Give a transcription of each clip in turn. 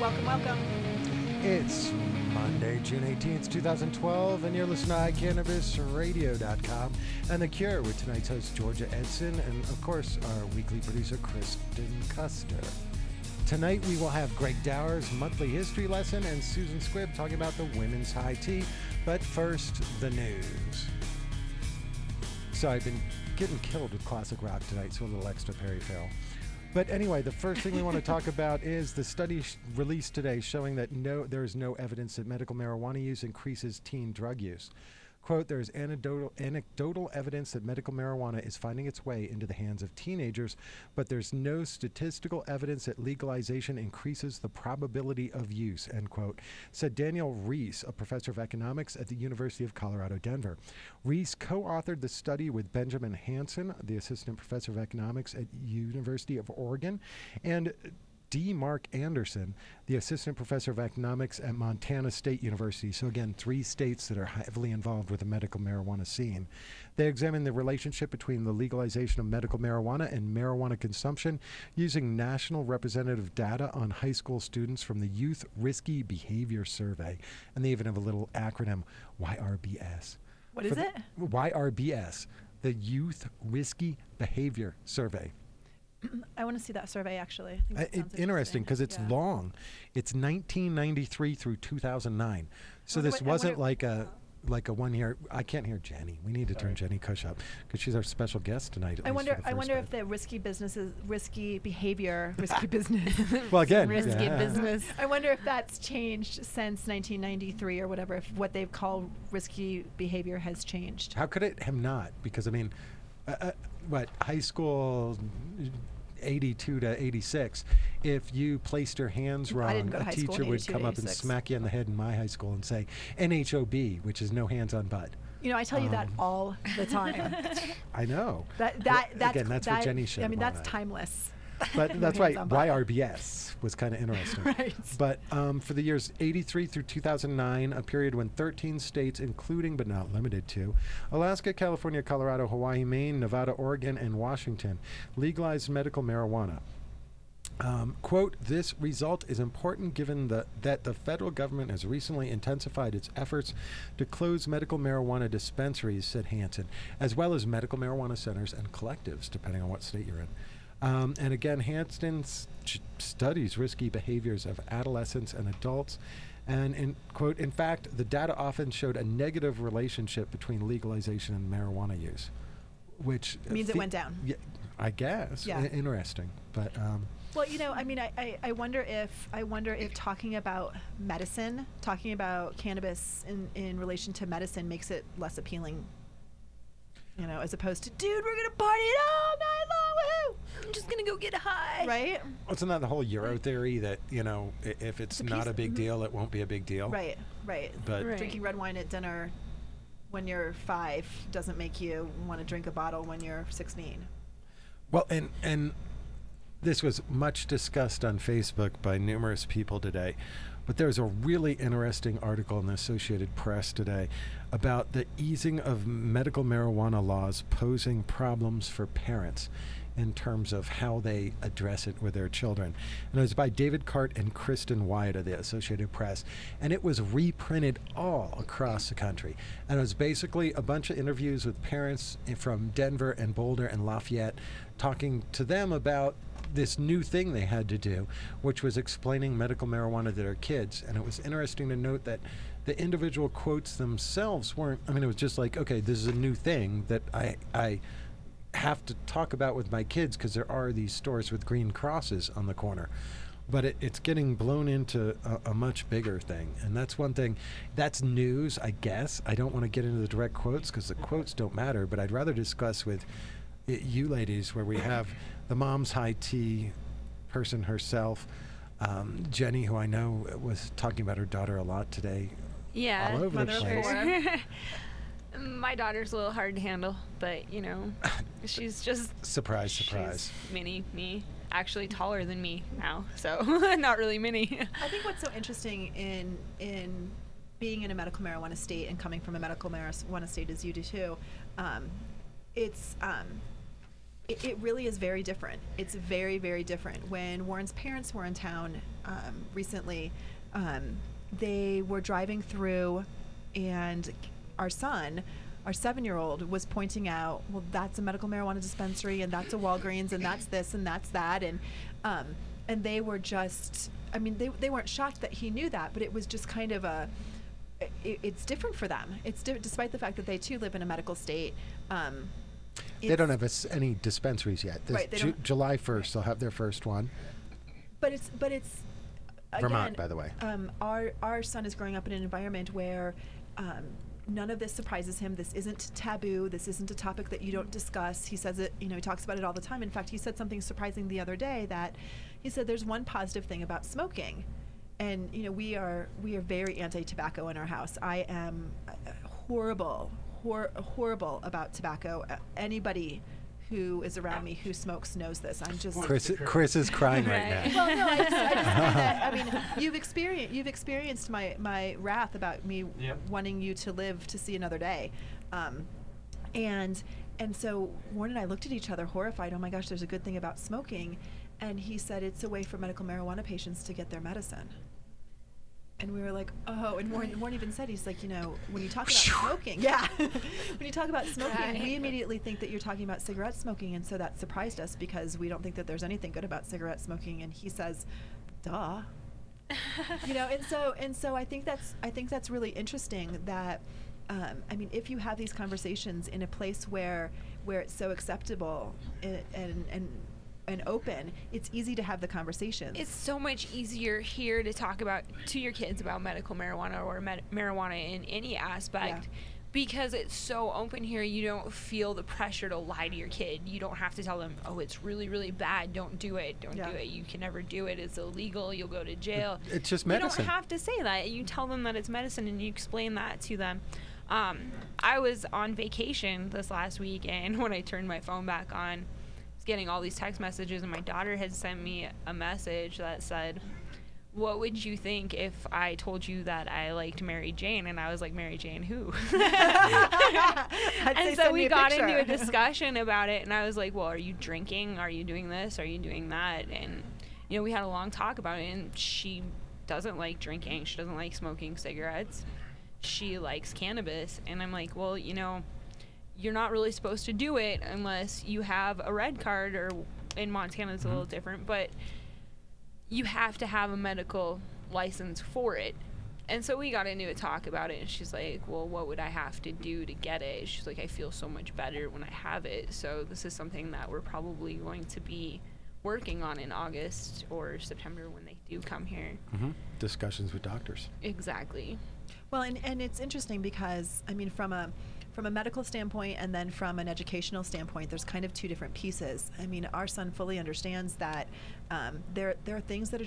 Welcome, welcome. It's Monday, June 18th, 2012, and you're listening to iCannabisRadio.com and The Cure with tonight's host, Georgia Edson, and, of course, our weekly producer, Kristen Custer. Tonight, we will have Greg Dauer's monthly history lesson and Susan Squibb talking about the women's high tea. But first, the news. So I've been getting killed with classic rock tonight, so a little extra Perry Farrell. But anyway, the first thing we want to talk about is the study released today showing that there is no evidence that medical marijuana use increases teen drug use. Quote, there is anecdotal evidence that medical marijuana is finding its way into the hands of teenagers, but there's no statistical evidence that legalization increases the probability of use, end quote, said Daniel Reese, a professor of economics at the University of Colorado, Denver. Reese co-authored the study with Benjamin Hansen, the assistant professor of economics at University of Oregon, and D. Mark Anderson, the assistant professor of economics at Montana State University. So again, 3 states that are heavily involved with the medical marijuana scene. They examined the relationship between the legalization of medical marijuana and marijuana consumption using national representative data on high school students from the Youth Risky Behavior Survey. And they even have a little acronym, YRBS. What is it? YRBS, the Youth Risky Behavior Survey. I want to see that survey, actually. I think that sounds interesting because it's long. It's 1993 through 2009. So this wasn't like a 1 year. I can't hear Jenny. We need to turn Jenny Kush up because she's our special guest tonight. I wonder if the risky behavior. Well, again, risky business. I wonder if that's changed since 1993 or whatever. If what they've called risky behavior has changed. How could it have not? Because I mean, high school 82 to 86, if you placed your hands wrong, a teacher would come up and smack you in the head in my high school and say NHOB, which is no hands on butt. You know, I tell you that all the time. I know. That's what Jenny said. I mean, that's timeless. But that's right. YRBS was kind of interesting. Right. But for the years 83 through 2009, a period when 13 states, including but not limited to Alaska, California, Colorado, Hawaii, Maine, Nevada, Oregon, and Washington, legalized medical marijuana. Quote, this result is important given that the federal government has recently intensified its efforts to close medical marijuana dispensaries, said Hansen, as well as medical marijuana centers and collectives, depending on what state you're in. And again, Hansen studies risky behaviors of adolescents and adults. And in quote, in fact, the data often showed a negative relationship between legalization and marijuana use, which means it went down. Yeah, I guess. Yeah. Interesting. But well, you know, I mean, I wonder if talking about medicine, talking about cannabis in relation to medicine makes it less appealing. You know, as opposed to, dude, we're gonna party it all night long, woohoo! I'm just gonna go get high, right? Isn't that the whole Euro theory that, you know, if it's not a big deal, it won't be a big deal? Right. But drinking red wine at dinner when you're 5 doesn't make you want to drink a bottle when you're 16. Well, and this was much discussed on Facebook by numerous people today. But there's a really interesting article in the Associated Press today about the easing of medical marijuana laws posing problems for parents in terms of how they address it with their children. And it was by David Cart and Kristen Wyatt of the Associated Press. And it was reprinted all across the country. And it was basically a bunch of interviews with parents from Denver and Boulder and Lafayette talking to them about this new thing they had to do, which was explaining medical marijuana to their kids. And it was interesting to note that the individual quotes themselves weren't, I mean, it was just like, okay, this is a new thing that I have to talk about with my kids because there are these stores with green crosses on the corner. But it's getting blown into a much bigger thing. And that's one thing. That's news, I guess. I don't want to get into the direct quotes because the quotes don't matter, but I'd rather discuss with you ladies where we have the mom's high tea person herself, Jenny, who I know was talking about her daughter a lot today. Yeah, all over the place. My daughter's a little hard to handle, but you know, she's just surprise. She's mini me, actually taller than me now, so not really mini. I think what's so interesting in being in a medical marijuana state and coming from a medical marijuana state as you do too, it really is very different. It's very, very different. When Warren's parents were in town recently, they were driving through, and our son, our 7-year-old, was pointing out, well, that's a medical marijuana dispensary, and that's a Walgreens, and that's this, and that's that, and they were just, I mean, they weren't shocked that he knew that, but it was just kind of it's different for them. It's despite the fact that they too live in a medical state. They don't have any dispensaries yet. Right, July 1st, they'll have their first one. But it's Vermont, again, by the way. Our son is growing up in an environment where none of this surprises him. This isn't taboo. This isn't a topic that you don't discuss. He says it, he talks about it all the time. In fact, he said something surprising the other day, that he said there's one positive thing about smoking. And, we are very anti-tobacco in our house. I am horrible about tobacco. Anybody who is around me who smokes knows this. I'm just Chris is crying right now. Well, no, I just say that. I mean, you've experienced my wrath about me wanting you to live to see another day, and so Warren and I looked at each other horrified. Oh my gosh, there's a good thing about smoking, and he said it's a way for medical marijuana patients to get their medicine. And we were like, oh, and Warren even said, he's like, when you talk about smoking, when you talk about smoking, we immediately think that you're talking about cigarette smoking, and so that surprised us because we don't think that there's anything good about cigarette smoking. And he says, duh, and so I think that's really interesting that, I mean, if you have these conversations in a place where it's so acceptable and open, it's easy to have the conversations. It's so much easier here to talk to your kids about medical marijuana or marijuana in any aspect, because it's so open here. You don't feel the pressure to lie to your kid. You don't have to tell them, oh, it's really, really bad, don't do it, do it, you can never do it, it's illegal, you'll go to jail. It's just medicine. You don't have to say that. You tell them that it's medicine, and you explain that to them. I was on vacation this last week, and when I turned my phone back on, getting all these text messages, and my daughter had sent me a message that said, what would you think if I told you that I liked Mary Jane? And I was like, Mary Jane who? And so we got into a discussion about it, and I was like, well, are you drinking? Are you doing this? Are you doing that? And we had a long talk about it, and she doesn't like drinking, she doesn't like smoking cigarettes, she likes cannabis. And I'm like, well, you're not really supposed to do it unless you have a red card, or in Montana it's a little different, but you have to have a medical license for it. And so we got into a talk about it, and she's like, well, what would I have to do to get it? She's like, I feel so much better when I have it. So this is something that we're probably going to be working on in August or September when they do come here. Discussions with doctors. Exactly. Well, and it's interesting because, I mean, from a medical standpoint and then from an educational standpoint, there's kind of two different pieces. I mean, our son fully understands that there are things that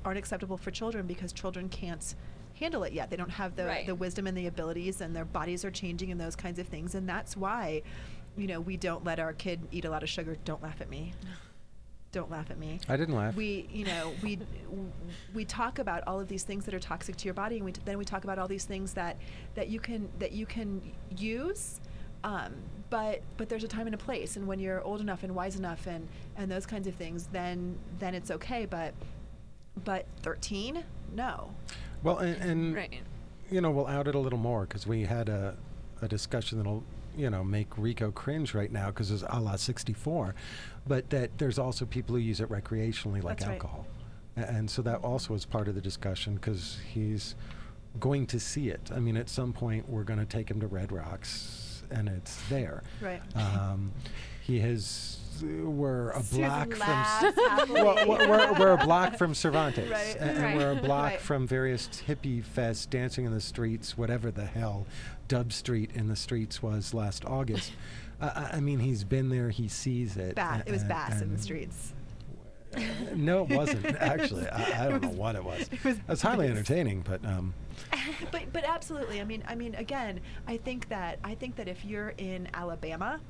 aren't acceptable for children because children can't handle it yet. They don't have the wisdom and the abilities, and their bodies are changing and those kinds of things. And that's why, we don't let our kid eat a lot of sugar. Don't laugh at me. Don't laugh at me. I didn't laugh. We talk about all of these things that are toxic to your body, and then we talk about all these things that you can use, but there's a time and a place, and when you're old enough and wise enough and those kinds of things, then it's okay. But 13, no. Well, and we'll out it a little more because we had a discussion that'll make Rico cringe right now because it's a la 64, but that there's also people who use it recreationally like That's alcohol. Right. And so that also is part of the discussion because he's going to see it. I mean, at some point we're going to take him to Red Rocks and it's there. Right. We're a block from we're a block from Cervantes, right. and we're a block from various hippie fests, dancing in the streets, whatever the hell Dub Street in the streets was last August. I mean, he's been there, he sees it. It was Bass in the streets. No, it wasn't actually. I don't know what it was. It was highly entertaining, but. But absolutely. I mean, again, I think that if you're in Alabama,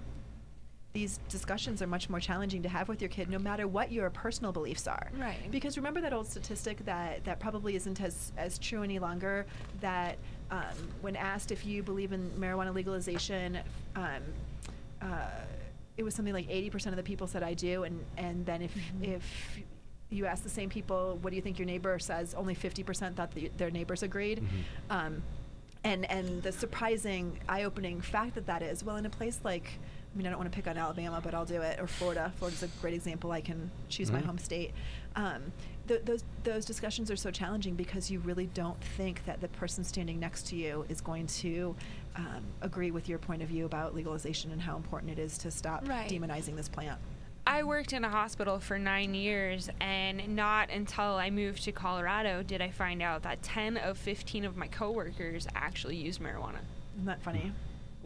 these discussions are much more challenging to have with your kid, no matter what your personal beliefs are. Right. Because remember that old statistic that probably isn't as true any longer, that it was something like 80% of the people said I do, and then if you ask the same people, what do you think your neighbor says, only 50% thought their neighbors agreed. And the surprising, eye-opening fact that is, well, in a place like, I mean, I don't want to pick on Alabama, but I'll do it, or Florida. Florida's a great example. I can choose my home state. Those discussions are so challenging because you really don't think that the person standing next to you is going to agree with your point of view about legalization and how important it is to stop demonizing this plant. I worked in a hospital for 9 years, and not until I moved to Colorado did I find out that 10 of 15 of my coworkers actually use marijuana. Isn't that funny?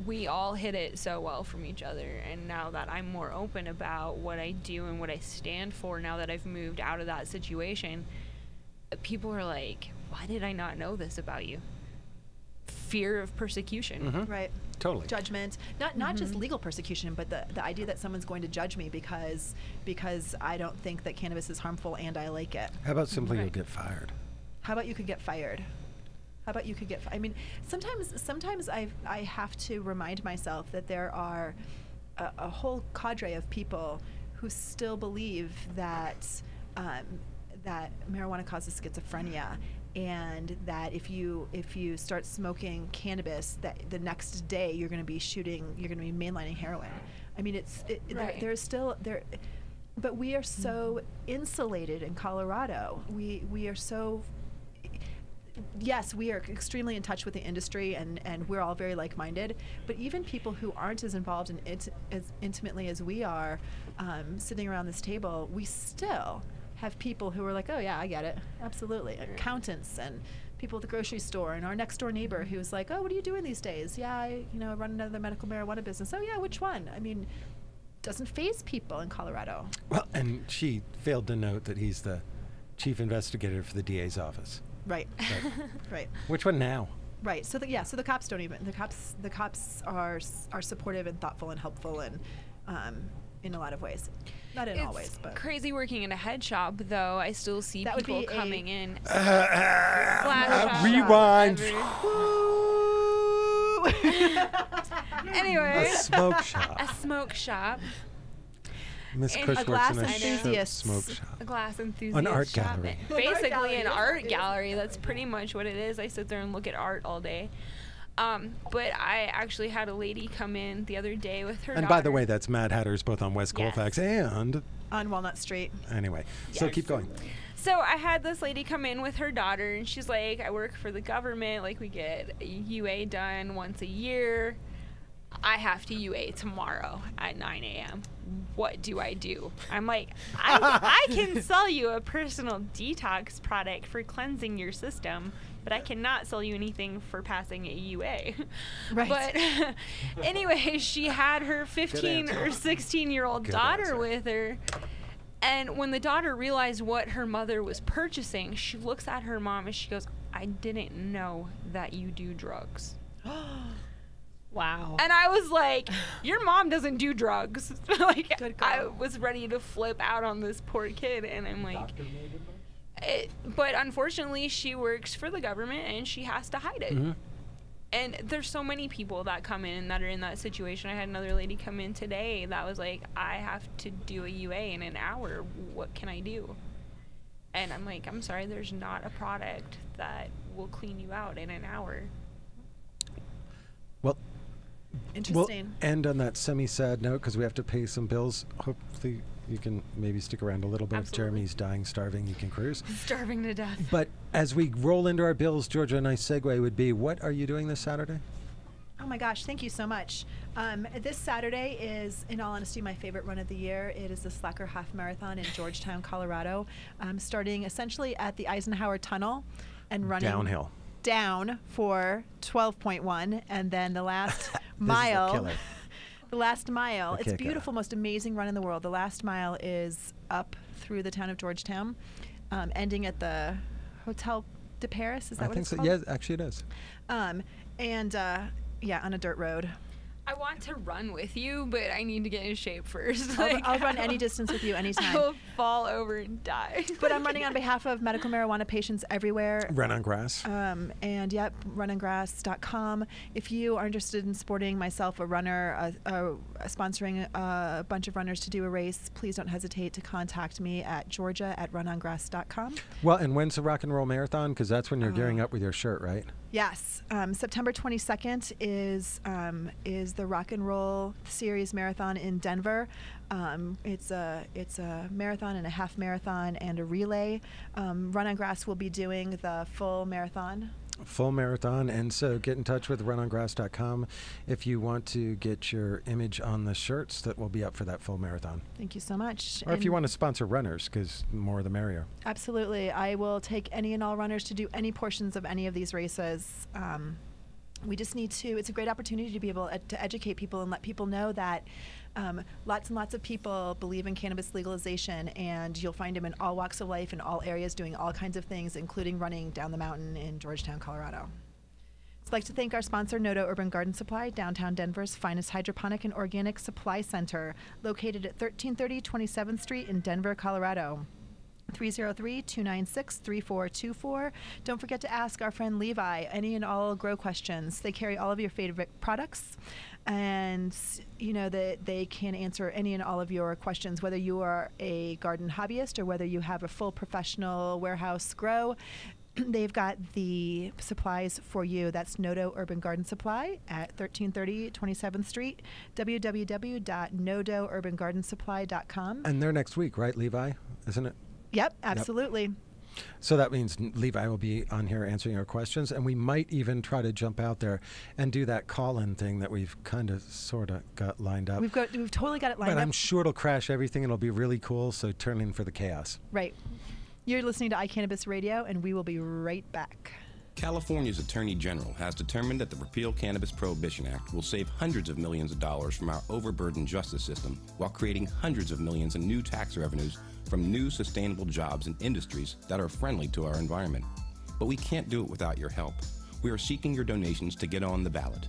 We all hid it so well from each other, and now that I'm more open about what I do and what I stand for, now that I've moved out of that situation, people are like, why did I not know this about you? Fear of persecution. Right. Totally. Judgment. Not just legal persecution, but the idea that someone's going to judge me because I don't think that cannabis is harmful and I like it. How about simply you'll get fired? How about you could get fired? How about you could get I mean, sometimes I have to remind myself that there are a whole cadre of people who still believe that that marijuana causes schizophrenia, and that if you start smoking cannabis, that the next day you're going to be mainlining heroin. I mean, there's still there, but we are so insulated in Colorado. We are so. Yes, we are extremely in touch with the industry, and we're all very like-minded. But even people who aren't as involved in it as intimately as we are, sitting around this table, we still have people who are like, oh yeah, I get it, absolutely. Accountants and people at the grocery store, and our next door neighbor who's like, oh, what are you doing these days? Yeah, I run another medical marijuana business. Oh yeah, which one? I mean, doesn't faze people in Colorado. Well, and she failed to note that he's the chief investigator for the DA's office. Right. Right. Which one now? Right. So the cops don't even. The cops are supportive and thoughtful and helpful and in a lot lot ways. Not in all ways, but crazy working in a head shop though. I still see that people coming in. Rewind. Anyway, a smoke shop. A smoke shop. Miss And Kush a works glass in a enthusiast. smoke shop. A glass enthusiast. An art shop. gallery. Basically an art gallery. That's pretty much what it is. I sit there and look at art all day. But I actually had a lady come in the other day with her And daughter. by the way, that's Mad Hatter's both on West Yes. Colfax and... on Walnut Street. Anyway, so Yes. keep going. So I had this lady come in with her daughter, and she's like, I work for the government. Like, we get a UA done once a year. I have to UA tomorrow at 9 a.m. What do I do? I'm like, I can sell you a personal detox product for cleansing your system, but I cannot sell you anything for passing a UA. Right. But anyway, she had her 15 answer. or 16-year-old Good daughter answer. with her. And when the daughter realized what her mother was purchasing, she looks at her mom and she goes, I didn't know that you do drugs. Wow. And I was like, your mom doesn't do drugs. Like, Good girl. I was ready to flip out on this poor kid. And I'm like, but unfortunately, she works for the government and she has to hide it. Mm-hmm. And there's so many people that come in that are in that situation. I had another lady come in today that was like, I have to do a UA in an hour. What can I do? And I'm like, I'm sorry, there's not a product that will clean you out in an hour. Well, Interesting. we'll end on that semi-sad note because we have to pay some bills. Hopefully you can maybe stick around a little bit. If Absolutely. Jeremy's dying, starving, you can cruise. Starving to death. But as we roll into our bills, Georgia, a nice segue would be, what are you doing this Saturday? Oh my gosh, thank you so much. This Saturday is, in all honesty, my favorite run of the year. It is the Slacker Half Marathon in Georgetown, Colorado, starting essentially at the Eisenhower Tunnel and running Downhill. down for 12.1, and then the last This is a mile. killer. The last mile. The It's kicker. beautiful, most amazing run in the world. The last mile is up through the town of Georgetown, ending at the Hotel de Paris. Is that I what think it's so. called? Yeah, actually it is. Yeah, on a dirt road. I want to run with you, but I need to get in shape first. I'll run any distance with you anytime. I'll fall over and die. But I'm running on behalf of medical marijuana patients everywhere. Run on Grass. And yep, runongrass.com. If you are interested in supporting myself, a runner, sponsoring a bunch of runners to do a race, please don't hesitate to contact me at georgia@runongrass.com. Well, and when's the Rock and Roll Marathon? Because that's when you're gearing up with your shirt, right? Yes, September 22nd is the Rock and Roll Series Marathon in Denver. It's a marathon and a half marathon and a relay. Run on Grass will be doing the full marathon. Full marathon, and so get in touch with runongrass.com if you want to get your image on the shirts that will be up for that full marathon. Thank you so much. Or if you want to sponsor runners, because the more the merrier. Absolutely. I will take any and all runners to do any portions of any of these races. We just need to, it's a great opportunity to be able to educate people and let people know that lots and lots of people believe in cannabis legalization, and you'll find them in all walks of life, in all areas, doing all kinds of things, including running down the mountain in Georgetown, Colorado. I'd like to thank our sponsor, Nodo Urban Garden Supply, downtown Denver's finest hydroponic and organic supply center, located at 1330 27th Street in Denver, Colorado. 303-296-3424. Don't forget to ask our friend Levi any and all grow questions. They carry all of your favorite products, and you know that they can answer any and all of your questions, whether you are a garden hobbyist or whether you have a full professional warehouse grow. They've got the supplies for you. That's Nodo Urban Garden Supply at 1330 27th Street, www.nodourbangardensupply.com. And they're next week, right, Levi? Isn't it? Yep, absolutely. Yep. So that means Levi will be on here answering our questions, and we might even try to jump out there and do that call-in thing that we've kind of sort of got lined up. We've totally got it lined up. But I'm sure it'll crash everything. It'll be really cool, so turn in for the chaos. Right. You're listening to iCannabis Radio, and we will be right back. California's Attorney General has determined that the Repeal Cannabis Prohibition Act will save hundreds of millions of dollars from our overburdened justice system while creating hundreds of millions in new tax revenues from new sustainable jobs and industries that are friendly to our environment. But we can't do it without your help. We are seeking your donations to get on the ballot.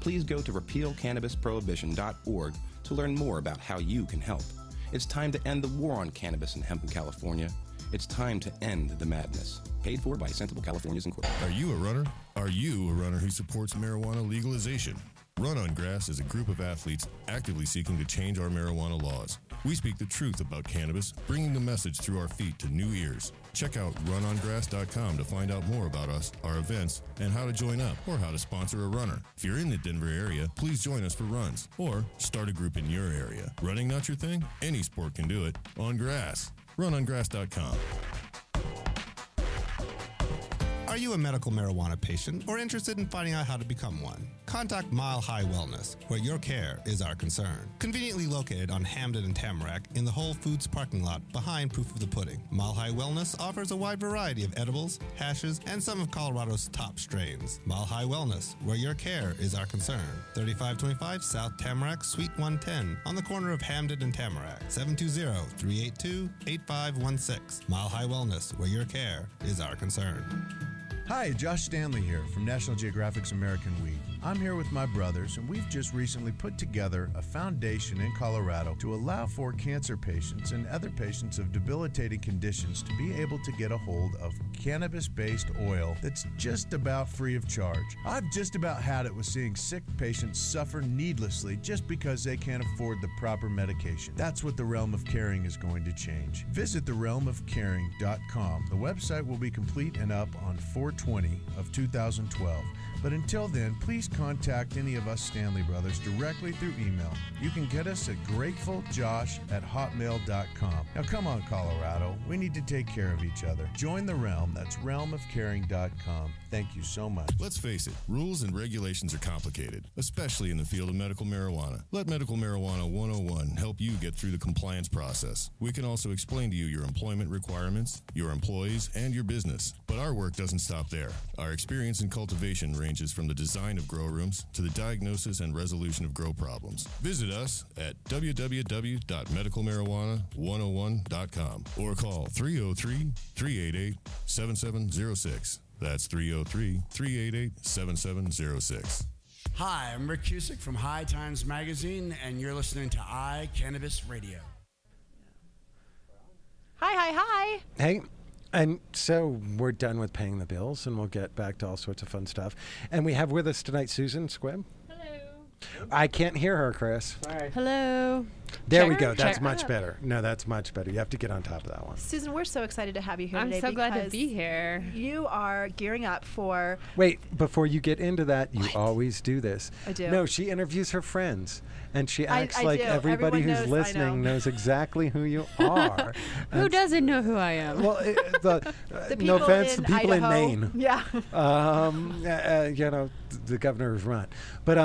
Please go to repealcannabisprohibition.org to learn more about how you can help. It's time to end the war on cannabis and hemp in California. It's time to end the madness. Paid for by Sensible Californians Incorporated. Are you a runner? Are you a runner who supports marijuana legalization? Run on Grass is a group of athletes actively seeking to change our marijuana laws. We speak the truth about cannabis, bringing the message through our feet to new ears. Check out runongrass.com to find out more about us, our events, and how to join up or how to sponsor a runner. If you're in the Denver area, please join us for runs or start a group in your area. Running not your thing? Any sport can do it. On grass. runongrass.com. Are you a medical marijuana patient or interested in finding out how to become one? Contact Mile High Wellness, where your care is our concern. Conveniently located on Hamden and Tamarack in the Whole Foods parking lot behind Proof of the Pudding. Mile High Wellness offers a wide variety of edibles, hashes, and some of Colorado's top strains. Mile High Wellness, where your care is our concern. 3525 South Tamarack, Suite 110, on the corner of Hamden and Tamarack. 720-382-8516. Mile High Wellness, where your care is our concern. Hi, Josh Stanley here from National Geographic's American Weed. I'm here with my brothers, and we've just recently put together a foundation in Colorado to allow for cancer patients and other patients of debilitating conditions to be able to get a hold of cannabis-based oil that's just about free of charge. I've just about had it with seeing sick patients suffer needlessly just because they can't afford the proper medication. That's what the Realm of Caring is going to change. Visit therealmofcaring.com. The website will be complete and up on 4/20 of 2012. But until then, please contact any of us Stanley Brothers directly through email. You can get us at gratefuljosh@hotmail.com. Now come on, Colorado. We need to take care of each other. Join the Realm. That's realmofcaring.com. Thank you so much. Let's face it, rules and regulations are complicated, especially in the field of medical marijuana. Let Medical Marijuana 101 help you get through the compliance process. We can also explain to you your employment requirements, your employees, and your business. But our work doesn't stop there. Our experience in cultivation ranges from the design of grow rooms to the diagnosis and resolution of grow problems. Visit us at www.medicalmarijuana101.com or call 303-388-7706. That's 303-388-7706. Hi, I'm Rick Cusick from High Times Magazine, and you're listening to iCannabis Radio. Hi. Hey, and so we're done with paying the bills, and we'll get back to all sorts of fun stuff. And we have with us tonight Susan Squibb. I can't hear her, Chris. Sorry. Hello. There we go. That's much better. No, that's much better. You have to get on top of that one. Susan, we're so excited to have you here today. I'm so glad to be here. You are gearing up for... Wait, before you get into that, you always do this. I do. No, she interviews her friends, and she acts I like do. everybody Everyone who's knows, listening knows exactly who you are. Who doesn't know who I am? Well, The no people offense, in the people Idaho. in Maine. Yeah. The governor's run. But,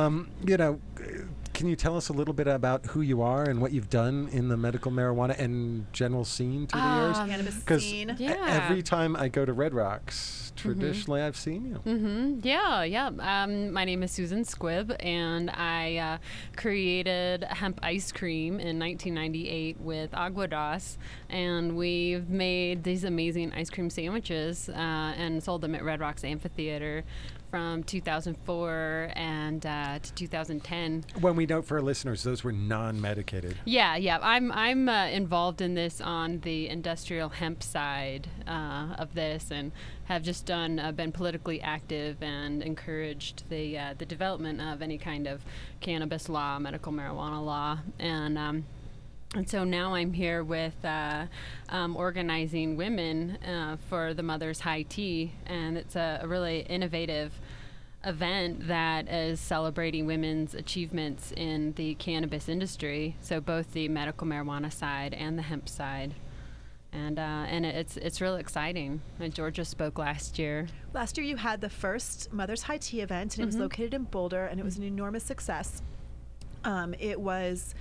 can you tell us a little bit about who you are and what you've done in the medical marijuana and general scene through the years? Cannabis scene. Every time I go to Red Rocks, traditionally I've seen you. Yeah. My name is Susan Squibb, and I created hemp ice cream in 1998 with Aguadas, and we've made these amazing ice cream sandwiches and sold them at Red Rocks Amphitheater from 2004 and to 2010. When we note for our listeners, those were non-medicated. Yeah. I'm involved in this on the industrial hemp side of this, and have just been politically active and encouraged the development of any kind of cannabis law, medical marijuana law, and so now I'm here with organizing women for the Mother's High Tea, and it's a really innovative event that is celebrating women's achievements in the cannabis industry, so both the medical marijuana side and the hemp side. And it's really exciting. Georgia spoke last year. Last year you had the first Mother's High Tea event, and it was located in Boulder, and it was an enormous success. It was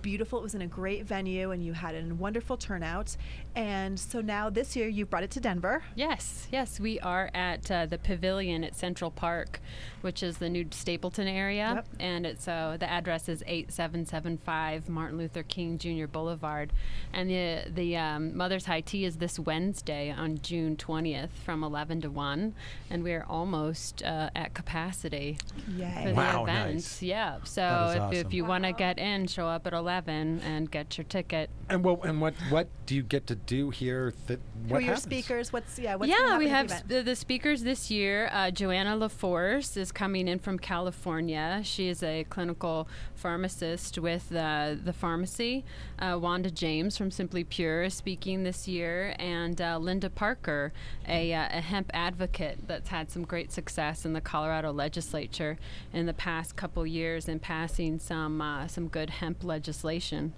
beautiful. It was in a great venue, and you had a wonderful turnout. And so now this year you brought it to Denver. Yes, we are at the Pavilion at Central Park, which is the new Stapleton area. Yep. And it's the address is 8775 Martin Luther King Jr. Boulevard. And the Mother's High Tea is this Wednesday on June 20th from 11 to 1, and we're almost at capacity Yay. for Wow, the event. nice. Yeah. That So is awesome. if you want to get in, show up at 11 and get your ticket. And what do you get to do here? Who are your speakers? What's we happening have at the event? the speakers this year. Joanna LaForce is coming in from California. She is a clinical pharmacist with the pharmacy. Wanda James from Simply Pure is speaking this year, and Linda Parker, a hemp advocate that's had some great success in the Colorado legislature in the past couple years in passing some good hemp legislation.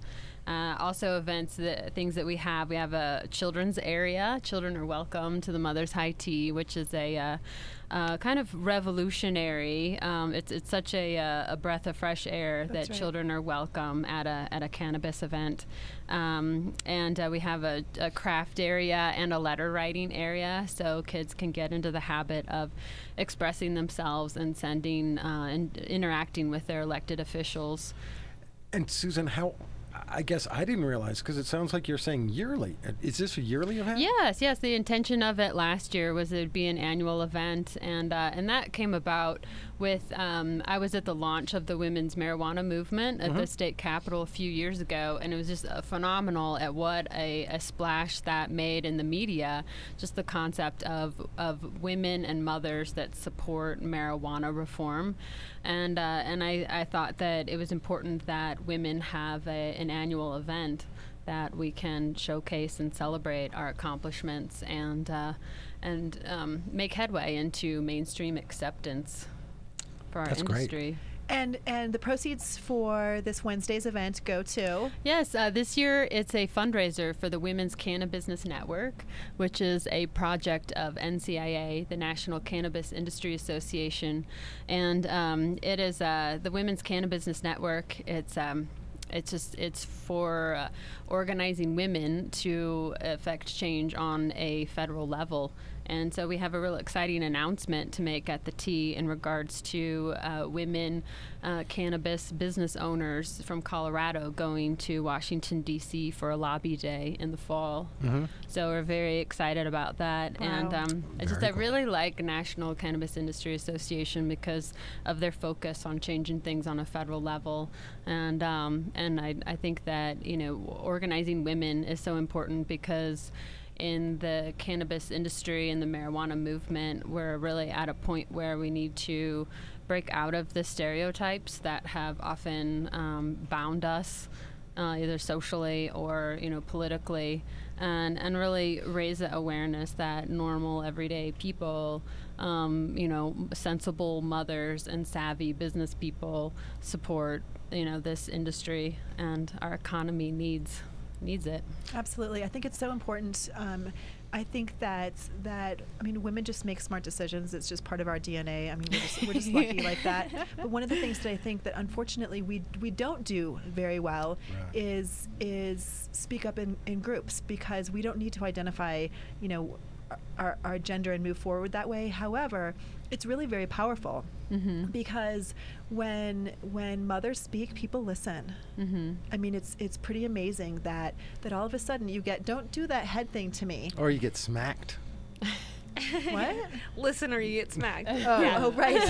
Also things that we have a children's area. Children are welcome to the Mother's High Tea, which is a kind of revolutionary. It's such a breath of fresh air that children are welcome at a cannabis event. And we have a craft area and a letter writing area, so kids can get into the habit of expressing themselves and sending and interacting with their elected officials. And Susan, I guess I didn't realize, because it sounds like you're saying yearly. Is this a yearly event? Yes. The intention of it last year was it'd be an annual event, and that came about with I was at the launch of the women's marijuana movement at the state capitol a few years ago, and it was just phenomenal at what a splash that made in the media. Just the concept of women and mothers that support marijuana reform, and I thought that it was important that women have an annual event that we can showcase and celebrate our accomplishments and make headway into mainstream acceptance for our industry. Great. And the proceeds for this Wednesday's event go to? Yes, this year it's a fundraiser for the Women's Cannabis Network, which is a project of NCIA, the National Cannabis Industry Association, and it is the Women's Cannabis Network. It's for organizing women to affect change on a federal level And so we have a real exciting announcement to make at the T in regards to women cannabis business owners from Colorado going to Washington, D.C. for a lobby day in the fall. So we're very excited about that. Wow. And I really like National Cannabis Industry Association because of their focus on changing things on a federal level. And I think that, you know, organizing women is so important because in the cannabis industry and the marijuana movement, we're really at a point where we need to break out of the stereotypes that have often bound us, either socially or, you know, politically, and really raise the awareness that normal, everyday people, you know, sensible mothers and savvy business people support, you know, this industry, and our economy needs it. Absolutely. I think it's so important. I think that I mean, women just make smart decisions. It's just part of our DNA. I mean, we're just lucky like that. But one of the things that I think that unfortunately we don't do very well is speak up in groups, because we don't need to identify, you know, our gender and move forward that way. However, it's really very powerful because when mothers speak, people listen. I mean, it's pretty amazing that all of a sudden you get, don't do that head thing to me. Or you get smacked. What? Listen or you get smacked. Oh, right.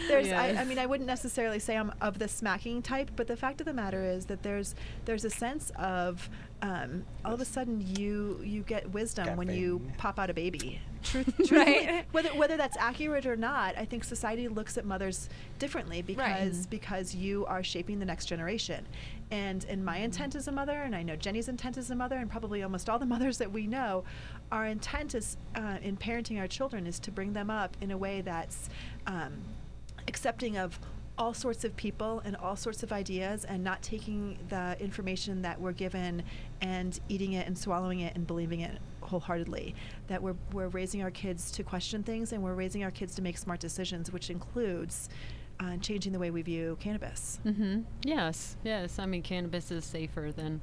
There's Yes. I mean, I wouldn't necessarily say I'm of the smacking type, but the fact of the matter is that there's a sense of all of a sudden you get wisdom when you pop out a baby. Truthfully, whether that's accurate or not, I think society looks at mothers differently because you are shaping the next generation. And my intent as a mother, and I know Jenny's intent as a mother, and probably almost all the mothers that we know, our intent is in parenting our children is to bring them up in a way that's accepting of all sorts of people and all sorts of ideas, and not taking the information that we're given and eating it and swallowing it and believing it wholeheartedly. That we're raising our kids to question things, and we're raising our kids to make smart decisions, which includes changing the way we view cannabis. Yes. I mean, cannabis is safer than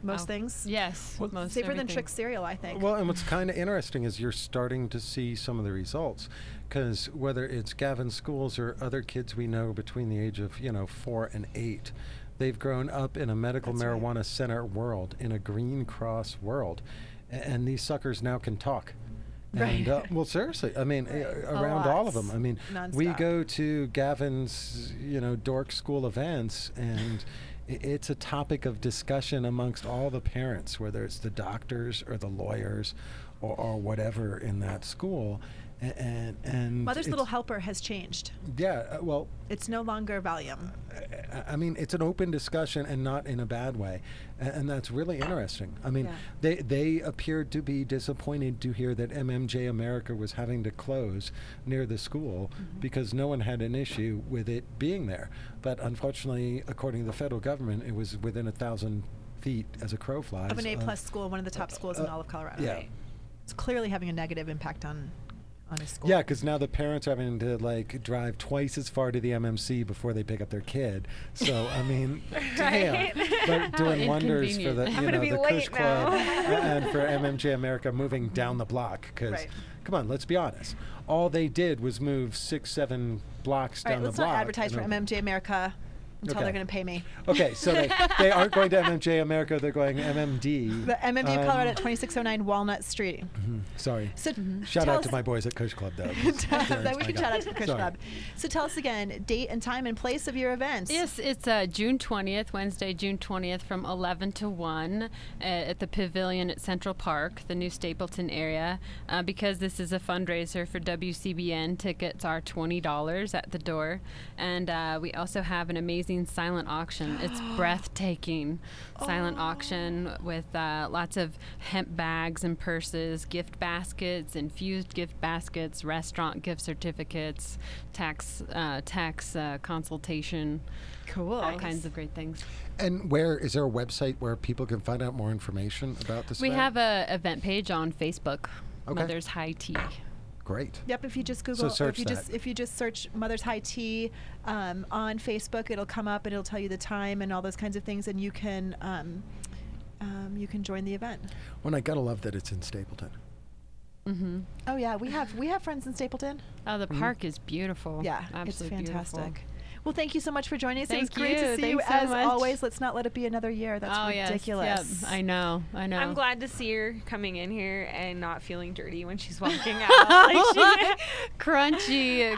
most things. Yes, Well, most safer than everything. Trix cereal, I think. Well, and what's kind of interesting is you're starting to see some of the results, because whether it's Gavin's schools or other kids we know between the age of 4 and 8, they've grown up in a medical marijuana center world, in a Green Cross world, and these suckers now can talk. And well, seriously, I mean, around all of them. I mean, we go to Gavin's, dork school events, and it's a topic of discussion amongst all the parents, whether it's the doctors or the lawyers or whatever in that school. And Mother's Little Helper has changed. Yeah, well, it's no longer Valium. I mean, it's an open discussion, and not in a bad way, and that's really interesting. I mean, they appeared to be disappointed to hear that MMJ America was having to close near the school because no one had an issue with it being there. But unfortunately, according to the federal government, it was within 1,000 feet as a crow flies of an A+ school, one of the top schools in all of Colorado. Yeah. It's clearly having a negative impact on a school. Yeah, because now the parents are having to drive twice as far to the MMC before they pick up their kid. So I mean, damn, but doing wonders for the the Kush Club and for MMJ America moving down the block. Because come on, let's be honest, all they did was move 6-7 blocks down the block. Let's not advertise for MMJ America until they're going to pay me. Okay, so they aren't going to MMJ America, they're going MMD. The MMD of Colorado at 2609 Walnut Street. Sorry. So shout out to my boys at Kush Club, though. We can shout out to the Kush Club. So tell us again, date and time and place of your events. Yes, it's June 20th, Wednesday, June 20th from 11 to 1 at the Pavilion at Central Park, the new Stapleton area. Because this is a fundraiser for WCBN, tickets are $20 at the door. And we also have an amazing silent auction. It's breathtaking. Silent auction with lots of hemp bags and purses, gift baskets, infused gift baskets, restaurant gift certificates, tax consultation. Cool. All kinds of great things. And is there a website where people can find out more information about this We event? have a event page on Facebook, Mother's High Tea. Great. Yep, if you just Google, So if you just search Mother's High Tea on Facebook, it'll come up and it'll tell you the time and all those kinds of things, and you can join the event. Well, I gotta love that it's in Stapleton. Oh yeah, we have friends in Stapleton. Oh, the park is beautiful. Yeah, absolutely it's fantastic. beautiful. Well, thank you so much for joining us. It was Thank great to you. see you Thanks so as much. always. Let's not let it be another year. That's ridiculous. Yes, yep. I know. I'm glad to see her coming in here and not feeling dirty when she's walking out. Like crunchy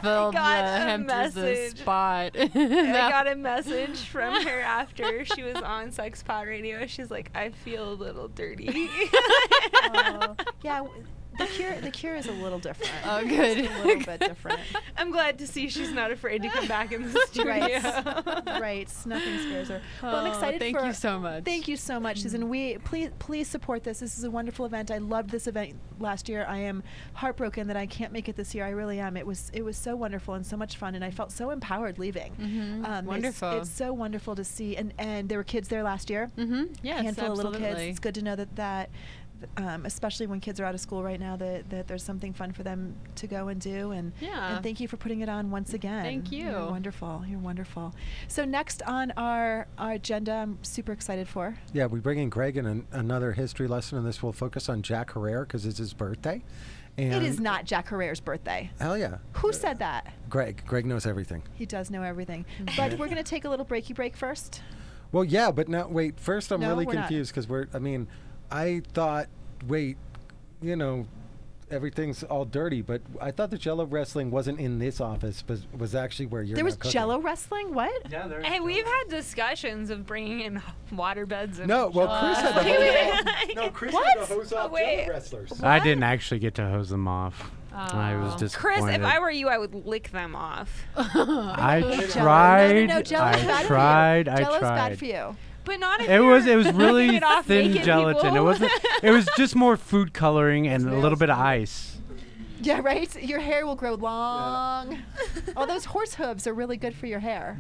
filled hampers the message. spot. I got a message from her after she was on Sex Pod Radio. She's like, I feel a little dirty. Yeah. The cure is a little different. Oh, good. It's a little bit different. I'm glad to see she's not afraid to come back in the studio. Right. Nothing scares her. Well, I'm excited thank you so much. Thank you so much, Susan. Please support this. This is a wonderful event. I loved this event last year. I am heartbroken that I can't make it this year. I really am. It was so wonderful and so much fun, and I felt so empowered leaving. Wonderful. It's so wonderful to see, and there were kids there last year. Yes, handful of little kids. absolutely. It's good to know that especially when kids are out of school right now, that there's something fun for them to go and do. And thank you for putting it on once again. Thank you. You're wonderful. You're wonderful. So next on our agenda, I'm super excited for. Yeah, we bring in Greg in another history lesson, and this will focus on Jack Herrera because it's his birthday. And it is not Jack Herrera's birthday. Hell yeah. Who said that? Greg. Greg knows everything. He does know everything. But we're going to take a little break first. Well, yeah, but now, wait, first I'm really we're not. confused because I thought, everything's all dirty, but I thought the Jello wrestling wasn't in this office, but was actually where you're There was not cooking. Jello wrestling? What? Yeah, there's Hey, we've had discussions of bringing in water beds and No, well, Chris had the hose. No, Chris had the hose off wait. Jello wrestlers. I didn't actually get to hose them off. I was disappointed. Chris, if I were you, I would lick them off. I tried. No, Jello's bad I for tried. you. I Jello's tried. bad for you. But not if It was you're really licking it off thin naked gelatin. people. It wasn't. It was just more food coloring and a little bit of ice. Yeah, right? Your hair will grow long. Oh, those horse hooves are really good for your hair.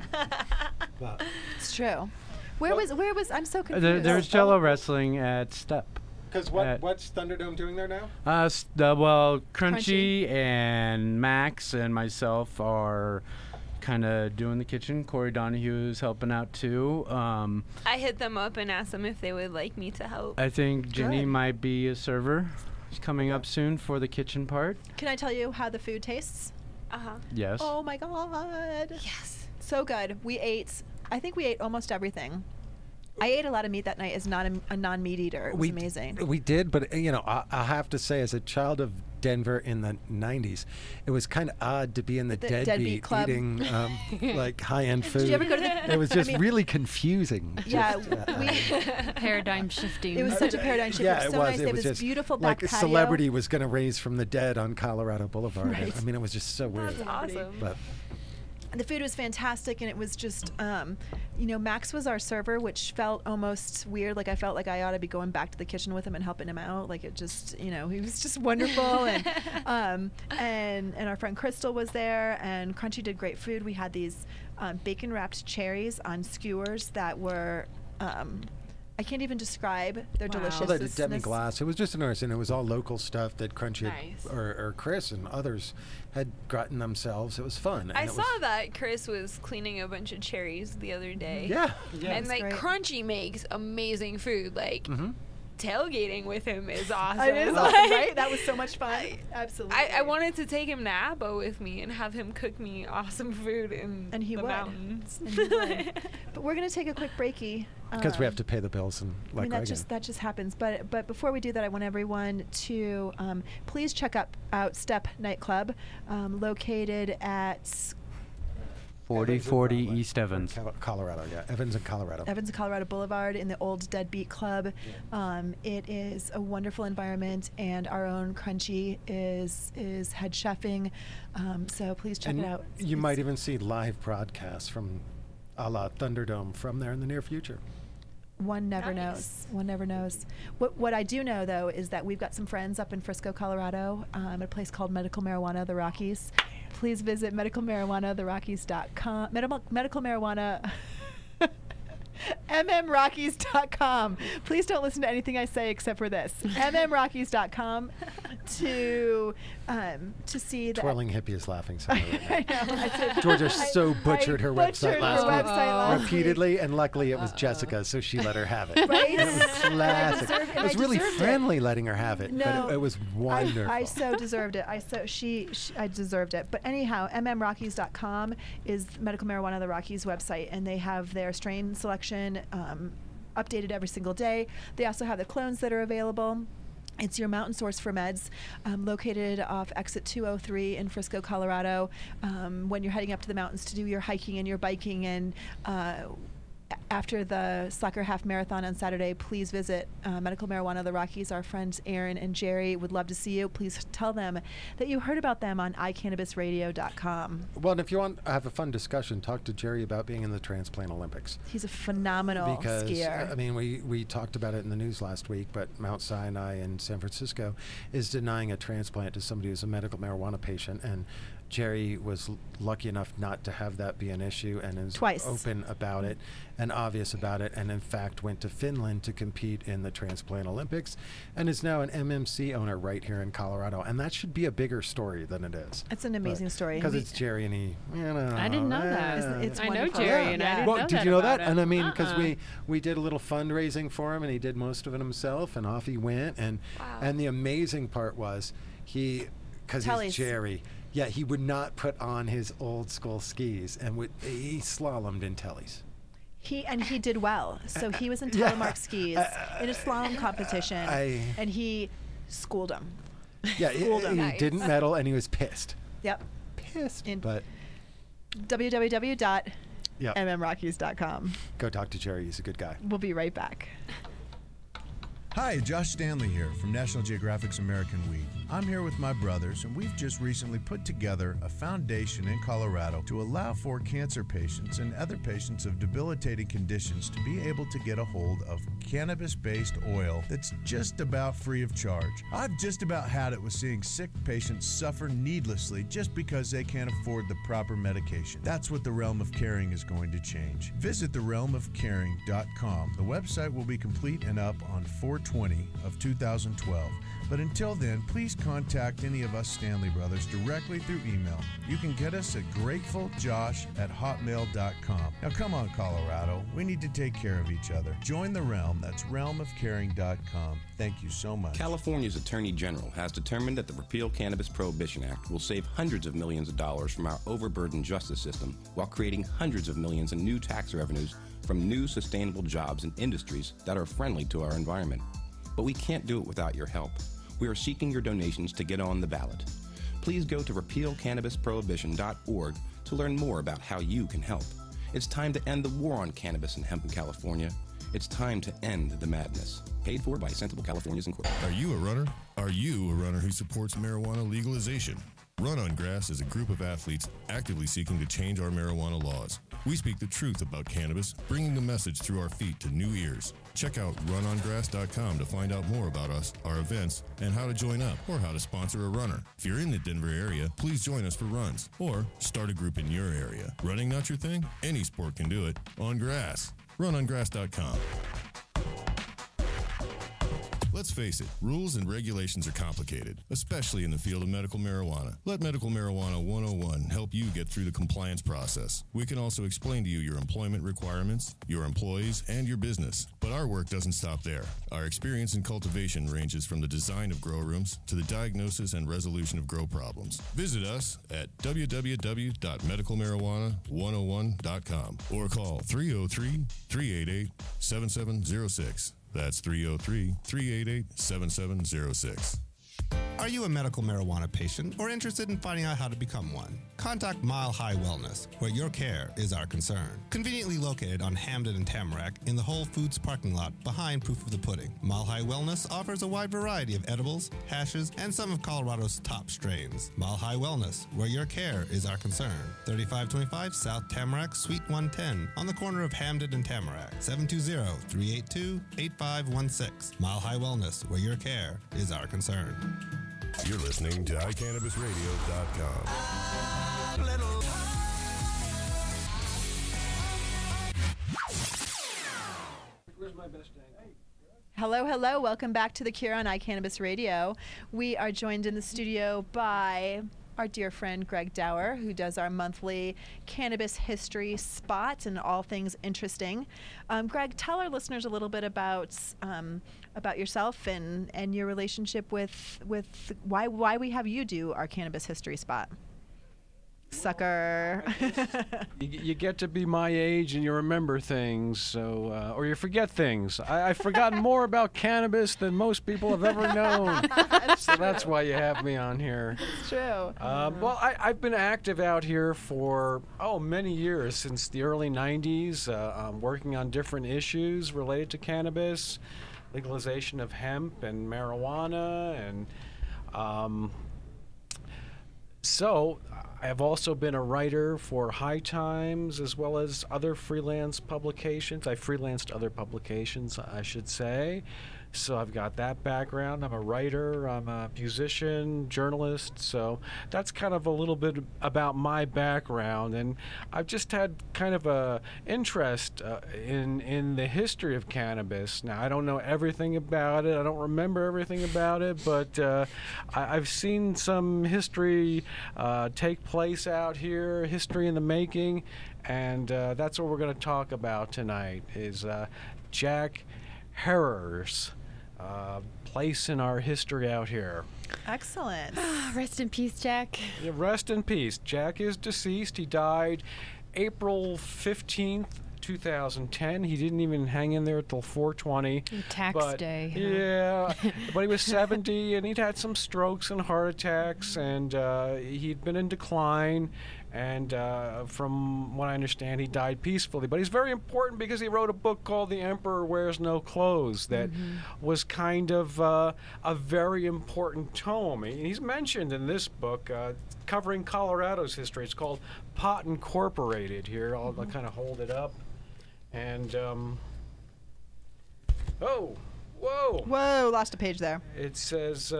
It's true. Where was I'm so confused. There's Jello wrestling at Step. Because what's Thunderdome doing there now? Crunchy and Max and myself are kind of doing the kitchen. Corey Donahue is helping out too. I hit them up and asked them if they would like me to help. I think Jenny Good. might be a server. She's coming up soon for the kitchen part. Can I tell you how the food tastes? Yes. Oh my God. Yes. So good. I think we ate almost everything. I ate a lot of meat that night as not a non-meat eater. It was amazing. We did, but I have to say, as a child of Denver in the 90s, it was kind of odd to be in the deadbeat club. eating like high-end food. Did you ever go to the? It was just really confusing. Yeah, Paradigm shifting. it was such a paradigm shift. Yeah, it was so it was. nice. It They was have this just beautiful like back a patio. celebrity was going to raise from the dead on Colorado Boulevard. Right. I mean, it was just so weird. That's awesome. But The food was fantastic, and it was just, Max was our server, which felt almost weird. Like I felt like I ought to be going back to the kitchen with him and helping him out. Like it just, he was just wonderful. And our friend Crystal was there, and Crunchy did great food. We had these bacon wrapped cherries on skewers that were. I can't even describe their Well, they did demi-glace. It was just interesting. It was all local stuff that Crunchy had, or Chris and others had gotten themselves. It was fun. I saw that Chris was cleaning a bunch of cherries the other day. Yeah. And like great. Crunchy makes amazing food. Like tailgating with him is awesome. It is awesome, right? That was so much fun. Absolutely. I wanted to take him to Abo with me and have him cook me awesome food in And he the would. mountains. And he would. But we're going to take a quick breakie. Because we have to pay the bills and like that just happens. But before we do that, I want everyone to please check out Step Nightclub, located at 4040 East Evans. Colorado, yeah. Evans and Colorado Boulevard in the old Deadbeat Club. It is a wonderful environment, and our own Crunchy is head chefing. So please check it out. You might even see live broadcasts from a la Thunderdome from there in the near future. One never knows. One never knows. What I do know, though, is that we've got some friends up in Frisco, Colorado, at a place called Medical Marijuana, the Rockies. Please visit medicalmarijuanatherockies.com. Medical Marijuana mmrockies.com. Please don't listen to anything I say except for this. mmrockies.com to see that. Twirling hippie is laughing so hard right now. I know. I said, Georgia so butchered her website last week. week. Repeatedly, and luckily it was Jessica, so she let her have it. Right? It was classic. And It was I really deserved friendly letting her have it, No, but it was wonderful. I so deserved it. I deserved it. But anyhow, mmrockies.com is Medical Marijuana of the Rockies website, and they have their strain selection updated every single day. They also have the clones that are available. It's your mountain source for meds, located off exit 203 in Frisco, Colorado. When you're heading up to the mountains to do your hiking and your biking, and after the soccer half marathon on Saturday, please visit Medical Marijuana of the Rockies. Our friends Aaron and Jerry would love to see you. Please tell them that you heard about them on iCannabisRadio.com. Well, and if you want to have a fun discussion, talk to Jerry about being in the Transplant Olympics. He's a phenomenal skier. I mean, we talked about it in the news last week, but Mount Sinai in San Francisco is denying a transplant to somebody who's a medical marijuana patient, and Jerry was lucky enough not to have that be an issue, and is open about it and obvious about it, and in fact went to Finland to compete in the Transplant Olympics, and is now an MMC owner right here in Colorado. And that should be a bigger story than it is. It's an amazing story. Because it's Jerry, and he, I didn't know that. It's I know wonderful. Jerry, and I didn't know did that you know about that? him. And I mean, because we did a little fundraising for him, and he did most of it himself, and off he went. And and the amazing part was because he's Jerry. Yeah, he would not put on his old school skis, and he slalomed in tellies. He did well. So he was in telemark skis in a slalom competition, and he schooled him. Yeah, he didn't medal, and he was pissed. Yep. Pissed. But www.mmrockies.com. Go talk to Jerry. He's a good guy. We'll be right back. Hi, Josh Stanley here from National Geographic's American Weed. I'm here with my brothers, and we've just recently put together a foundation in Colorado to allow for cancer patients and other patients of debilitating conditions to be able to get a hold of cannabis-based oil that's just about free of charge. I've just about had it with seeing sick patients suffer needlessly just because they can't afford the proper medication. That's what the Realm of Caring is going to change. Visit therealmofcaring.com. The website will be complete and up on 4/20 of 2012. But until then, please contact any of us Stanley Brothers directly through email. You can get us at gratefuljosh@hotmail.com. Now come on, Colorado. We need to take care of each other. Join the Realm. That's realmofcaring.com. Thank you so much. California's Attorney General has determined that the Repeal Cannabis Prohibition Act will save hundreds of millions of dollars from our overburdened justice system while creating hundreds of millions in new tax revenues from new sustainable jobs and industries that are friendly to our environment. But we can't do it without your help. We are seeking your donations to get on the ballot. Please go to repealcannabisprohibition.org to learn more about how you can help. It's time to end the war on cannabis and hemp in California. It's time to end the madness. Paid for by Sensible Californians Incorporated. Are you a runner? Are you a runner who supports marijuana legalization? Run on Grass is a group of athletes actively seeking to change our marijuana laws. We speak the truth about cannabis, bringing the message through our feet to new ears. Check out runongrass.com to find out more about us, our events, and how to join up or how to sponsor a runner. If you're in the Denver area, please join us for runs or start a group in your area. Running not your thing? Any sport can do it on grass. Runongrass.com. Let's face it, rules and regulations are complicated, especially in the field of medical marijuana. Let Medical Marijuana 101 help you get through the compliance process. We can also explain to you your employment requirements, your employees, and your business. But our work doesn't stop there. Our experience in cultivation ranges from the design of grow rooms to the diagnosis and resolution of grow problems. Visit us at www.medicalmarijuana101.com or call 303-388-7706. That's 303-388-7706. Are you a medical marijuana patient or interested in finding out how to become one? Contact Mile High Wellness, where your care is our concern. Conveniently located on Hamden and Tamarack in the Whole Foods parking lot behind Proof of the Pudding. Mile High Wellness offers a wide variety of edibles, hashes, and some of Colorado's top strains. Mile High Wellness, where your care is our concern. 3525 South Tamarack, Suite 110, on the corner of Hamden and Tamarack. 720-382-8516. Mile High Wellness, where your care is our concern. You're listening to iCannabisRadio.com. Hello, hello. Welcome back to The Cure on iCannabis Radio. We are joined in the studio by our dear friend Greg Daurer, who does our monthly cannabis history spot and all things interesting. Greg, tell our listeners a little bit about yourself and your relationship with why we have you do our cannabis history spot. Sucker. You get to be my age and you remember things, so or you forget things. I've forgotten more about cannabis than most people have ever known. So that's why you have me on here. It's true. Well, I've been active out here for many years, since the early 90s, working on different issues related to cannabis, legalization of hemp and marijuana, and so I've also been a writer for High Times as well as other freelance publications. I freelanced other publications, I should say. So I've got that background. I'm a writer, I'm a musician, journalist, so that's kind of a little bit about my background. And I've just had kind of a interest in the history of cannabis. Now, I don't know everything about it, I don't remember everything about it, but I've seen some history take place out here, history in the making, and that's what we're going to talk about tonight, is Jack Herer's place in our history out here. Excellent. Rest in peace, Jack. Yeah, rest in peace. Jack is deceased. He died April 15th, 2010. He didn't even hang in there till 420. Tax day. Huh? Yeah, but he was 70, and he'd had some strokes and heart attacks, and he'd been in decline. And from what I understand, he died peacefully. But he's very important because he wrote a book called The Emperor Wears No Clothes that was kind of a very important tome. He's mentioned in this book covering Colorado's history. It's called Pot Incorporated here. I'll kind of hold it up. And, whoa, lost a page there. It says...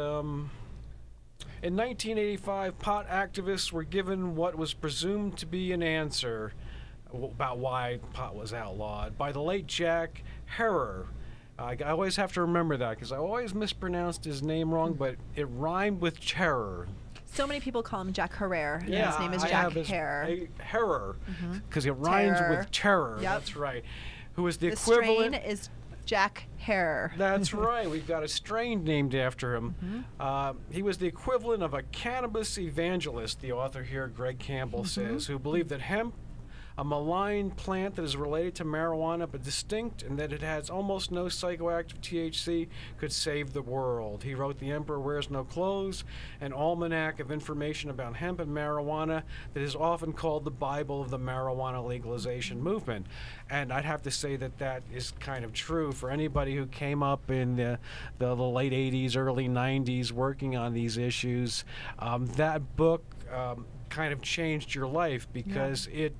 in 1985, pot activists were given what was presumed to be an answer about why pot was outlawed by the late Jack Herer. I always have to remember that because I always mispronounced his name wrong, but it rhymed with terror. So many people call him Jack Herer. Yeah, his name is Jack Herer. Herer, because it rhymes with terror. Yep. That's right. Who is the The equivalent? strain is Jack Herer. That's right. We've got a strain named after him. He was the equivalent of a cannabis evangelist, the author here, Greg Campbell, says, who believed that hemp, a malign plant that is related to marijuana but distinct and that it has almost no psychoactive THC, could save the world. He wrote The Emperor Wears No Clothes, an almanac of information about hemp and marijuana that is often called the Bible of the marijuana legalization movement. And I'd have to say that that is kind of true for anybody who came up in the late 80s, early 90s working on these issues. That book kind of changed your life because it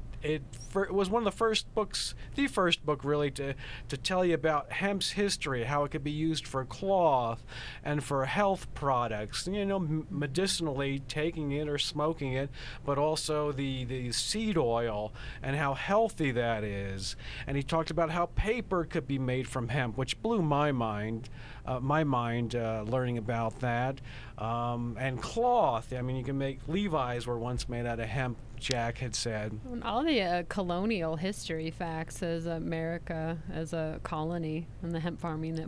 was one of the first books, the first book really, to tell you about hemp's history, how it could be used for cloth and for health products, medicinally taking it or smoking it, but also the seed oil and how healthy that is. And he talked about how paper could be made from hemp, which blew my mind. Learning about that. And cloth. I mean, you can make Levi's were once made out of hemp, Jack had said. And all the colonial history facts as America as a colony and the hemp farming that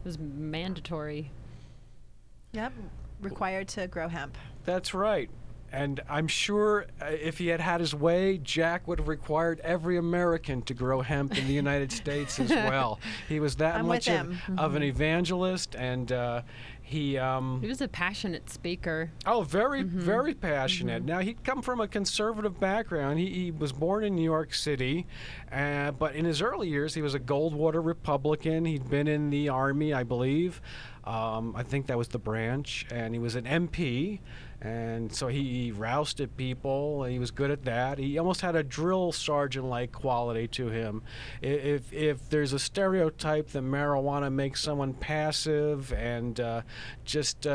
was mandatory. Yep, required to grow hemp. That's right. And I'm sure if he had had his way, Jack would have required every American to grow hemp in the United States as well. He was that much of an evangelist, and he was a passionate speaker. Oh, very, very passionate. Now, he'd come from a conservative background. He was born in New York City, but in his early years, he was a Goldwater Republican. He'd been in the Army, I believe. I think that was the branch, and he was an MP. And so he rousted people. He was good at that. He almost had a drill sergeant-like quality to him. If there's a stereotype that marijuana makes someone passive and just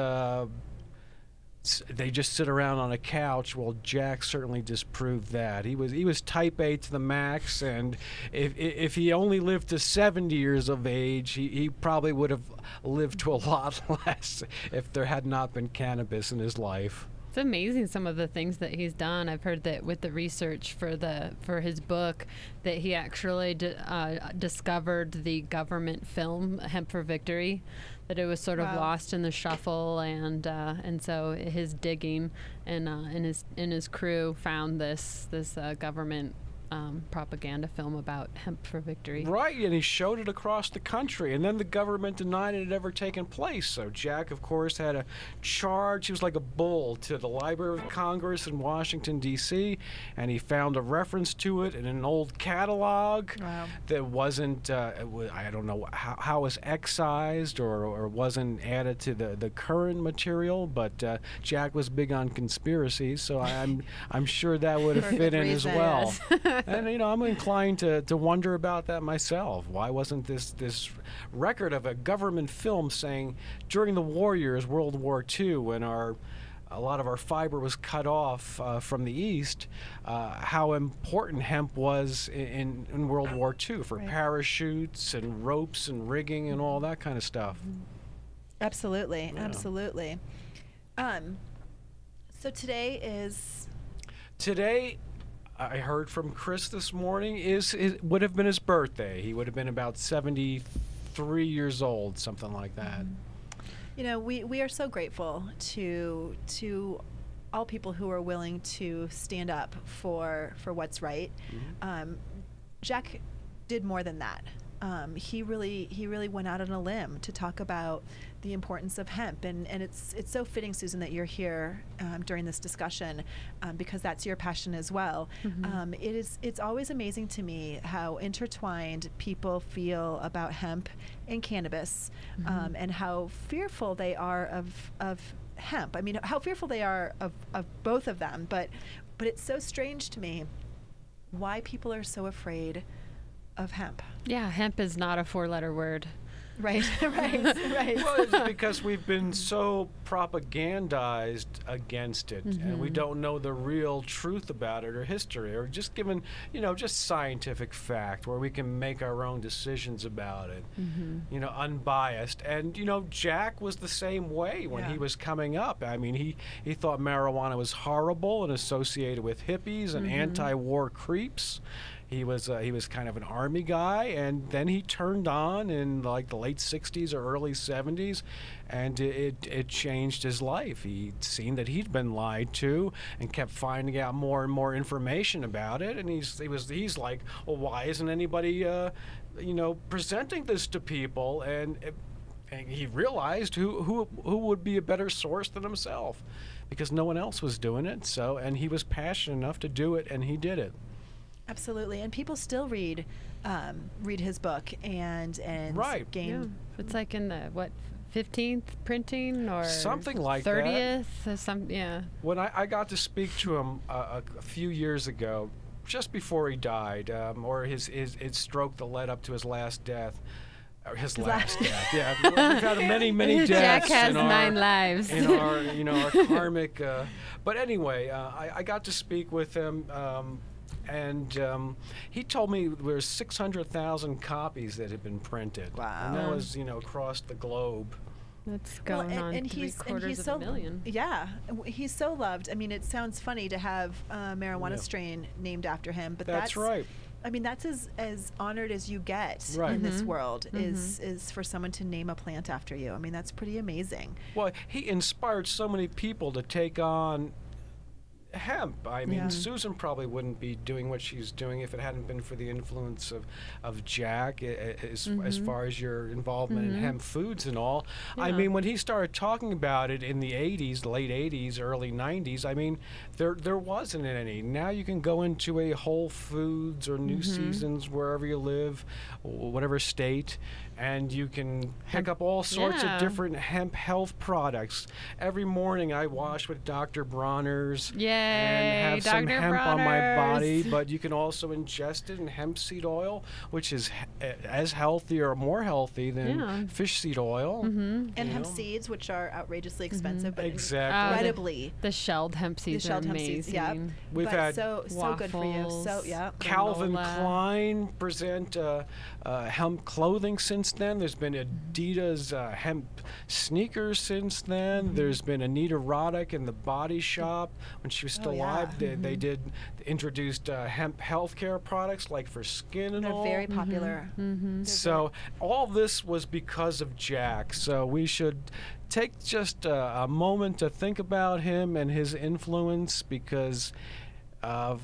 they just sit around on a couch. Well, Jack certainly disproved that. He was type A to the max, and if he only lived to 70 years of age, he probably would have lived to a lot less if there had not been cannabis in his life. It's amazing some of the things that he's done. I've heard that with the research for his book, that he actually discovered the government film Hemp for Victory, that it was sort of lost in the shuffle, and so his digging and his crew found this government propaganda film about Hemp for Victory. Right, and he showed it across the country, and then the government denied it had ever taken place. So Jack, of course, had a charge. He was like a bull to the Library of Congress in Washington, D.C., and he found a reference to it in an old catalog that wasn't, I don't know how it was excised or wasn't added to the current material, but Jack was big on conspiracies, so I'm sure that would have fit in as well. And, I'm inclined to wonder about that myself. Why wasn't this record of a government film saying during the war years, World War II, when a lot of our fiber was cut off from the East, how important hemp was in World War II for parachutes and ropes and rigging and all that kind of stuff. Absolutely, absolutely. So today, I heard from Chris this morning, would have been his birthday. He would have been about 73 years old, something like that. We are so grateful to all people who are willing to stand up for what's right. Jack did more than that. He really went out on a limb to talk about the importance of hemp, and it's so fitting, Susan, that you're here during this discussion because that's your passion as well. It's always amazing to me how intertwined people feel about hemp and cannabis, and how fearful they are of hemp. I mean, how fearful they are of both of them, but it's so strange to me why people are so afraid of hemp. Yeah, hemp is not a 4-letter word. Right. Well, it's because we've been so propagandized against it, and we don't know the real truth about it or history, or just given, just scientific fact where we can make our own decisions about it, unbiased. And, Jack was the same way when he was coming up. I mean, he thought marijuana was horrible and associated with hippies and anti-war creeps. He was kind of an army guy, and then he turned on in like the late 60s or early 70s, and it changed his life. He'd seen that he'd been lied to and kept finding out more and more information about it, and he's like, well, why isn't anybody presenting this to people? And he realized who would be a better source than himself, because no one else was doing it. And he was passionate enough to do it, and he did it. Absolutely, and people still read his book and gain. Yeah. It's like in the 15th printing or something like 30th that. Or some, yeah. When I got to speak to him a few years ago, just before he died, or his stroke that led up to his last death. His last death. Yeah, we've had many deaths. Jack has 9 lives. In our karmic. But anyway, I got to speak with him. And he told me there were 600,000 copies that had been printed. Wow. And that was, across the globe. That's going on $750 million. Yeah, he's so loved. I mean, it sounds funny to have a marijuana strain named after him, but that's right. I mean, that's as honored as you get in this world is for someone to name a plant after you. I mean, that's pretty amazing. Well, he inspired so many people to take on hemp. I mean, Susan probably wouldn't be doing what she's doing if it hadn't been for the influence of Jack as far as your involvement in hemp foods and all. Yeah. I mean, when he started talking about it in the 80s, late 80s, early 90s, I mean, there wasn't any. Now you can go into a Whole Foods or New Seasons, wherever you live, whatever state, and you can pick up all sorts of different hemp health products. Every morning I wash with Dr. Bronner's Yay, and have some Dr. hemp on my body, Bronner's. but you can also ingest it in hemp seed oil, which is as healthy or more healthy than fish seed oil. And hemp seeds, which are outrageously expensive, but Exactly. incredibly. The shelled hemp seeds are amazing. We've but had so good for you. So Calvin granola. Klein present hemp clothing since then. There's been Adidas hemp sneakers since then. There's been Anita Roddick in the Body Shop when she was still alive. They introduced hemp healthcare products like for skin and They're all. very popular. So all this was because of Jack. So we should take just a moment to think about him and his influence, because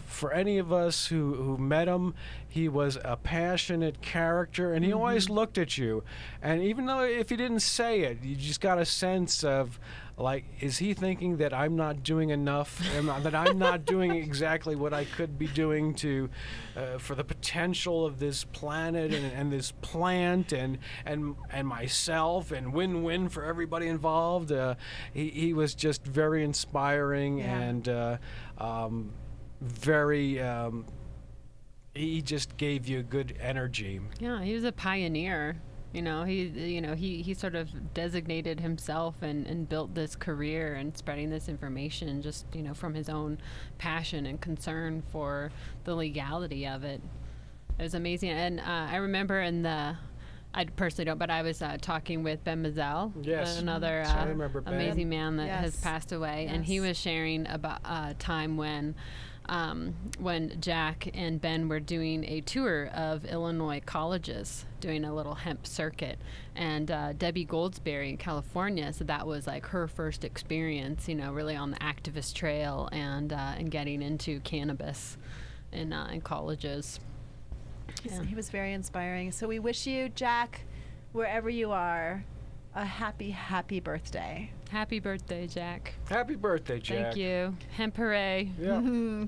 for any of us who met him, he was a passionate character, and he always looked at you. And even though if he didn't say it, you just got a sense of, like, is he thinking that I'm not doing enough, that I'm not doing exactly what I could be doing to, for the potential of this planet and this plant and myself, and win-win for everybody involved. He was just very inspiring and very. He just gave you good energy. Yeah, he was a pioneer. He sort of designated himself and built this career and spreading this information just, from his own passion and concern for the legality of it. It was amazing. And I remember I personally don't, but I was talking with Ben Mazel, another amazing man that has passed away, and he was sharing about a time when Jack and Ben were doing a tour of Illinois colleges, doing a little hemp circuit, and Debbie Goldsberry in California, so that was like her first experience, really on the activist trail and getting into cannabis in colleges. He was very inspiring. So we wish you, Jack, wherever you are, a happy birthday. Happy birthday, Jack. Happy birthday, Jack. Thank you. Hemp hooray. Yeah.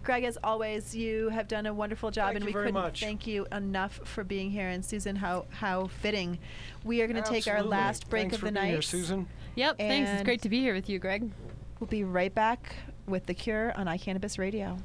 Greg, as always, you have done a wonderful job, Thank and you we very couldn't much. thank you enough for being here. And Susan, how fitting. We are going to take our last break Thanks of for the being night. here, Susan. Yep, thanks. It's And great to be here with you, Greg. We'll be right back with The Cure on iCannabis Radio.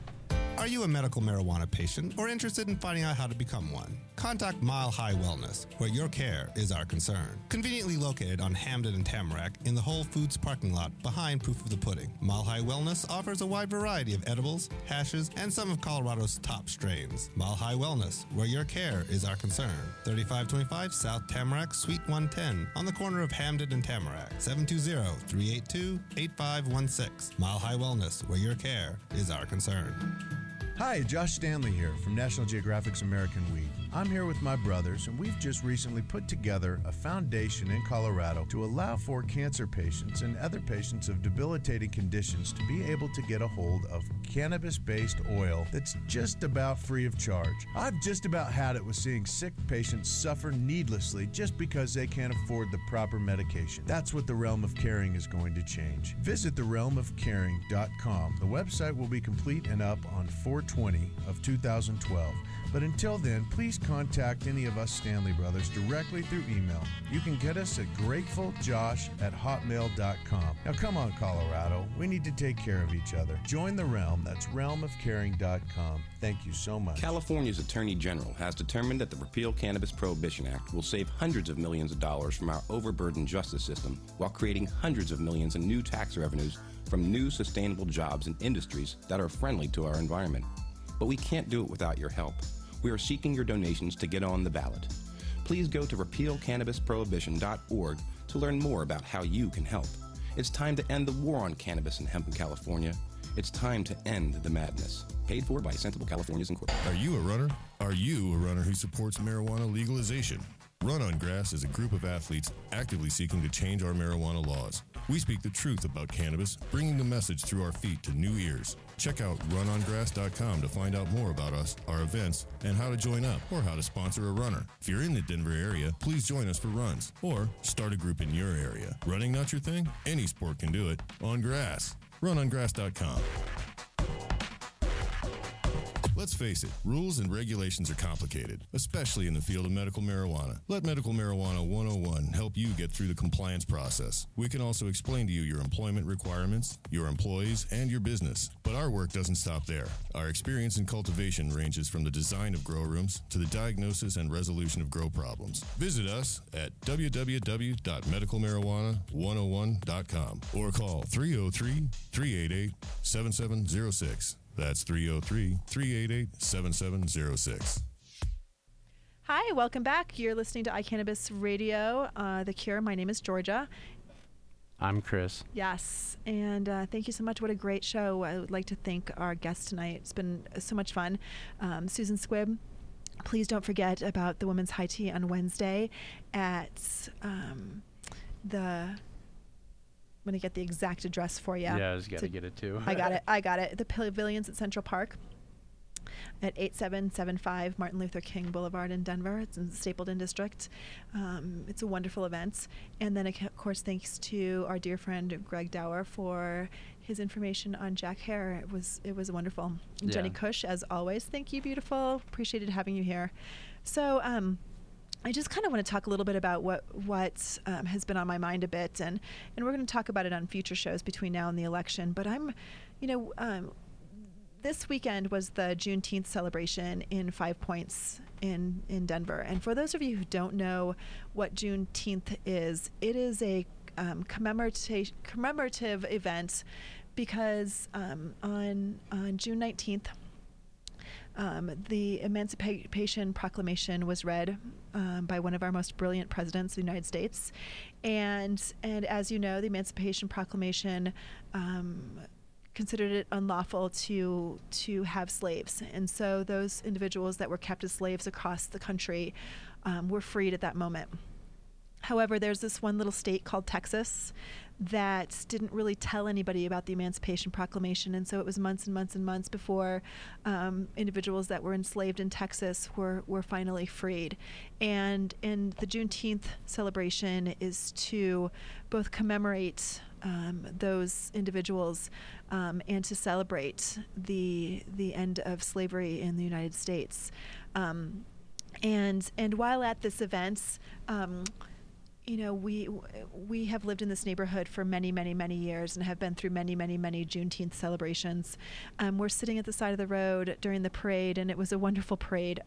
Are you a medical marijuana patient or interested in finding out how to become one? Contact Mile High Wellness, where your care is our concern. Conveniently located on Hamden and Tamarack in the Whole Foods parking lot behind Proof of the Pudding. Mile High Wellness offers a wide variety of edibles, hashes, and some of Colorado's top strains. Mile High Wellness, where your care is our concern. 3525 South Tamarack, Suite 110, on the corner of Hamden and Tamarack. 720-382-8516. Mile High Wellness, where your care is our concern. Hi, Josh Stanley here from National Geographic's American Weed. I'm here with my brothers, and we've just recently put together a foundation in Colorado to allow for cancer patients and other patients of debilitating conditions to be able to get a hold of cannabis-based oil that's just about free of charge. I've just about had it with seeing sick patients suffer needlessly just because they can't afford the proper medication. That's what the Realm of Caring is going to change. Visit therealmofcaring.com. The website will be complete and up on 4/20 of 2012. But until then, please contact any of us Stanley Brothers directly through email. You can get us at gratefuljosh@hotmail.com. Now come on, Colorado. We need to take care of each other. Join the Realm. That's realmofcaring.com. Thank you so much. California's Attorney General has determined that the Repeal Cannabis Prohibition Act will save hundreds of millions of dollars from our overburdened justice system while creating hundreds of millions in new tax revenues from new sustainable jobs and industries that are friendly to our environment. But we can't do it without your help. We are seeking your donations to get on the ballot. Please go to repealcannabisprohibition.org to learn more about how you can help. It's time to end the war on cannabis and hemp in California. It's time to end the madness. Paid for by Sensible Californians Incorporated. Are you a runner? Are you a runner who supports marijuana legalization? Run on Grass is a group of athletes actively seeking to change our marijuana laws. We speak the truth about cannabis, bringing the message through our feet to new ears. Check out runongrass.com to find out more about us, our events, and how to join up or how to sponsor a runner. If you're in the Denver area, please join us for runs or start a group in your area. Running not your thing? Any sport can do it on grass. Runongrass.com. Let's face it, rules and regulations are complicated, especially in the field of medical marijuana. Let Medical Marijuana 101 help you get through the compliance process. We can also explain to you your employment requirements, your employees, and your business. But our work doesn't stop there. Our experience in cultivation ranges from the design of grow rooms to the diagnosis and resolution of grow problems. Visit us at www.medicalmarijuana101.com or call 303-388-7706. That's 303-388-7706. Hi, welcome back. You're listening to iCannabis Radio, The Cure. My name is Georgia. I'm Chris. Yes, and thank you so much. What a great show. I would like to thank our guest tonight. It's been so much fun. Susan Squibb, please don't forget about the Women's High Tea on Wednesday at I'm going to get the exact address for you. Yeah, I just got to get it too. I got it. The Pavilions at Central Park at 8775 Martin Luther King Boulevard in Denver. It's in the Stapleton District. It's a wonderful event. And then, of course, thanks to our dear friend Greg Daurer for his information on Jack Hare. It was wonderful. Yeah. Jenny Kush, as always, thank you, beautiful. Appreciated having you here. So, I just kind of want to talk a little bit about what has been on my mind a bit, and we're going to talk about it on future shows between now and the election. But this weekend was the Juneteenth celebration in 5 Points in Denver. And for those of you who don't know what Juneteenth is, it is a commemorative event because on June 19th, the Emancipation Proclamation was read by one of our most brilliant presidents of the United States, and as you know, the Emancipation Proclamation considered it unlawful to have slaves, and so those individuals that were kept as slaves across the country were freed at that moment. However, there's this one little state called Texas that didn't really tell anybody about the Emancipation Proclamation, and so it was months and months and months before individuals that were enslaved in Texas were finally freed. And the Juneteenth celebration is to both commemorate those individuals and to celebrate the end of slavery in the United States. And while at this event, we have lived in this neighborhood for many, many, many years and have been through many, many, many Juneteenth celebrations. We're sitting at the side of the road during the parade, and it was a wonderful parade.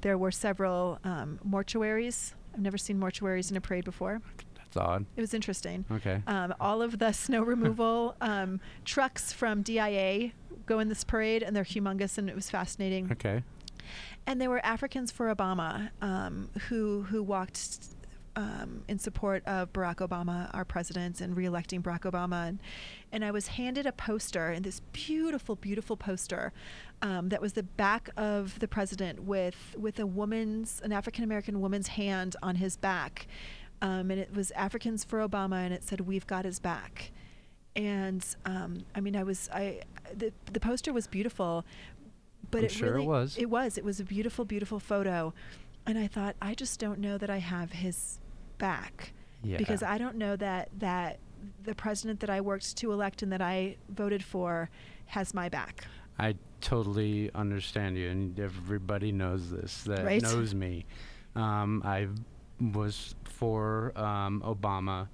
There were several mortuaries. I've never seen mortuaries in a parade before. That's odd. It was interesting. Okay. All of the snow removal trucks from DIA go in this parade, and they're humongous, and it was fascinating. Okay. And there were Africans for Obama who walked in support of Barack Obama, our president, and re-electing Barack Obama. And I was handed a poster, and this beautiful, beautiful poster that was the back of the president with an African-American woman's hand on his back. And it was Africans for Obama, and it said, "We've got his back." And the poster was beautiful, but it was. It was a beautiful, beautiful photo. And I thought, I just don't know that I have his back, because I don't know that the president that I worked to elect and that I voted for has my back. I totally understand you, and everybody knows this, that right? knows me. I was for Obama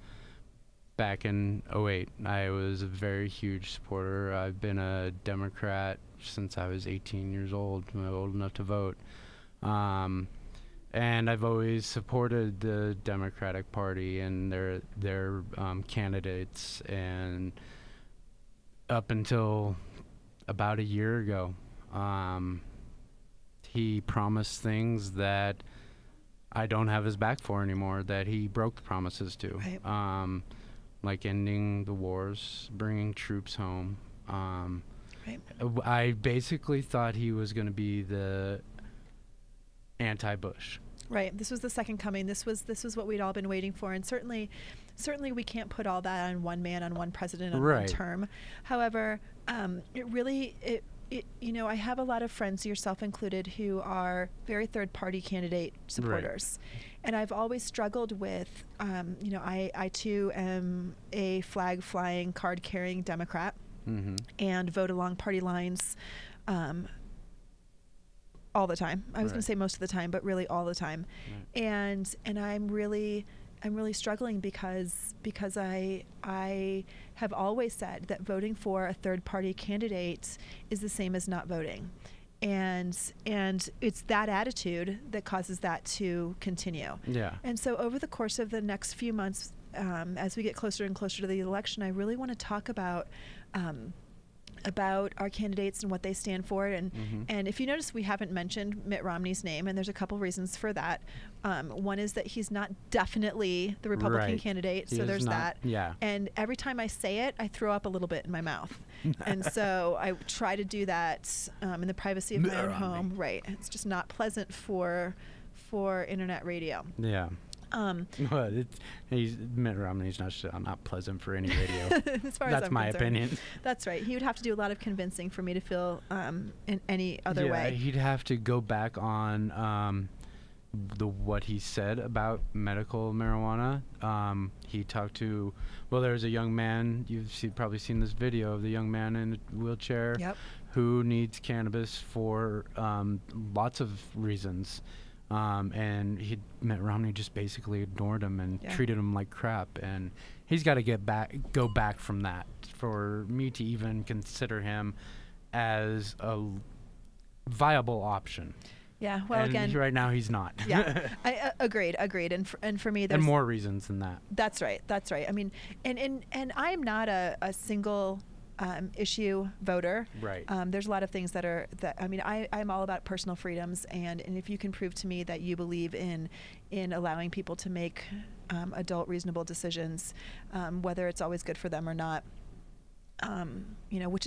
back in 2008. I was a very huge supporter. I've been a Democrat since I was 18 years old, old enough to vote. And I've always supported the Democratic Party and their candidates, and up until about a year ago, he promised things that I don't have his back for anymore, that he broke the promises to, right. Like ending the wars, bringing troops home. Right. I basically thought he was going to be the anti-Bush. Right. This was the second coming. This was what we'd all been waiting for, and certainly we can't put all that on one man, on one president, on one term. However, I have a lot of friends, yourself included, who are very third-party candidate supporters, and I've always struggled with, I too am a flag-flying, card-carrying Democrat, and vote along party lines. all the time. I was going Right. to say most of the time, but really all the time. Right. And I'm really struggling because I have always said that voting for a third party candidate is the same as not voting. And it's that attitude that causes that to continue. Yeah. And so over the course of the next few months, as we get closer and closer to the election, I really want to talk about our candidates and what they stand for. And if you notice, we haven't mentioned Mitt Romney's name, and there's a couple reasons for that. One is that he's not definitely the Republican Right. candidate, He so is there's not- that. yeah. And every time I say it, I throw up a little bit in my mouth. And so I try to do that in the privacy of my own home. Right. It's just not pleasant for internet radio. Yeah. But Mitt Romney's not pleasant for any radio. As far as That's I'm my concerned. opinion. That's right. He would have to do a lot of convincing for me to feel in any other way. He'd have to go back on what he said about medical marijuana. He talked to, there's a young man, probably seen this video of the young man in a wheelchair who needs cannabis for lots of reasons. And Mitt Romney just basically ignored him and treated him like crap. And he's got to go back from that for me to even consider him as a viable option. Yeah, well, and again, right now he's not. Yeah, I agreed. And for me, there's and more reasons than that. That's right. I mean, and I'm not a single issue voter. Right. There's a lot of things I'm all about personal freedoms, and if you can prove to me that you believe in allowing people to make adult, reasonable decisions, whether it's always good for them or not. Which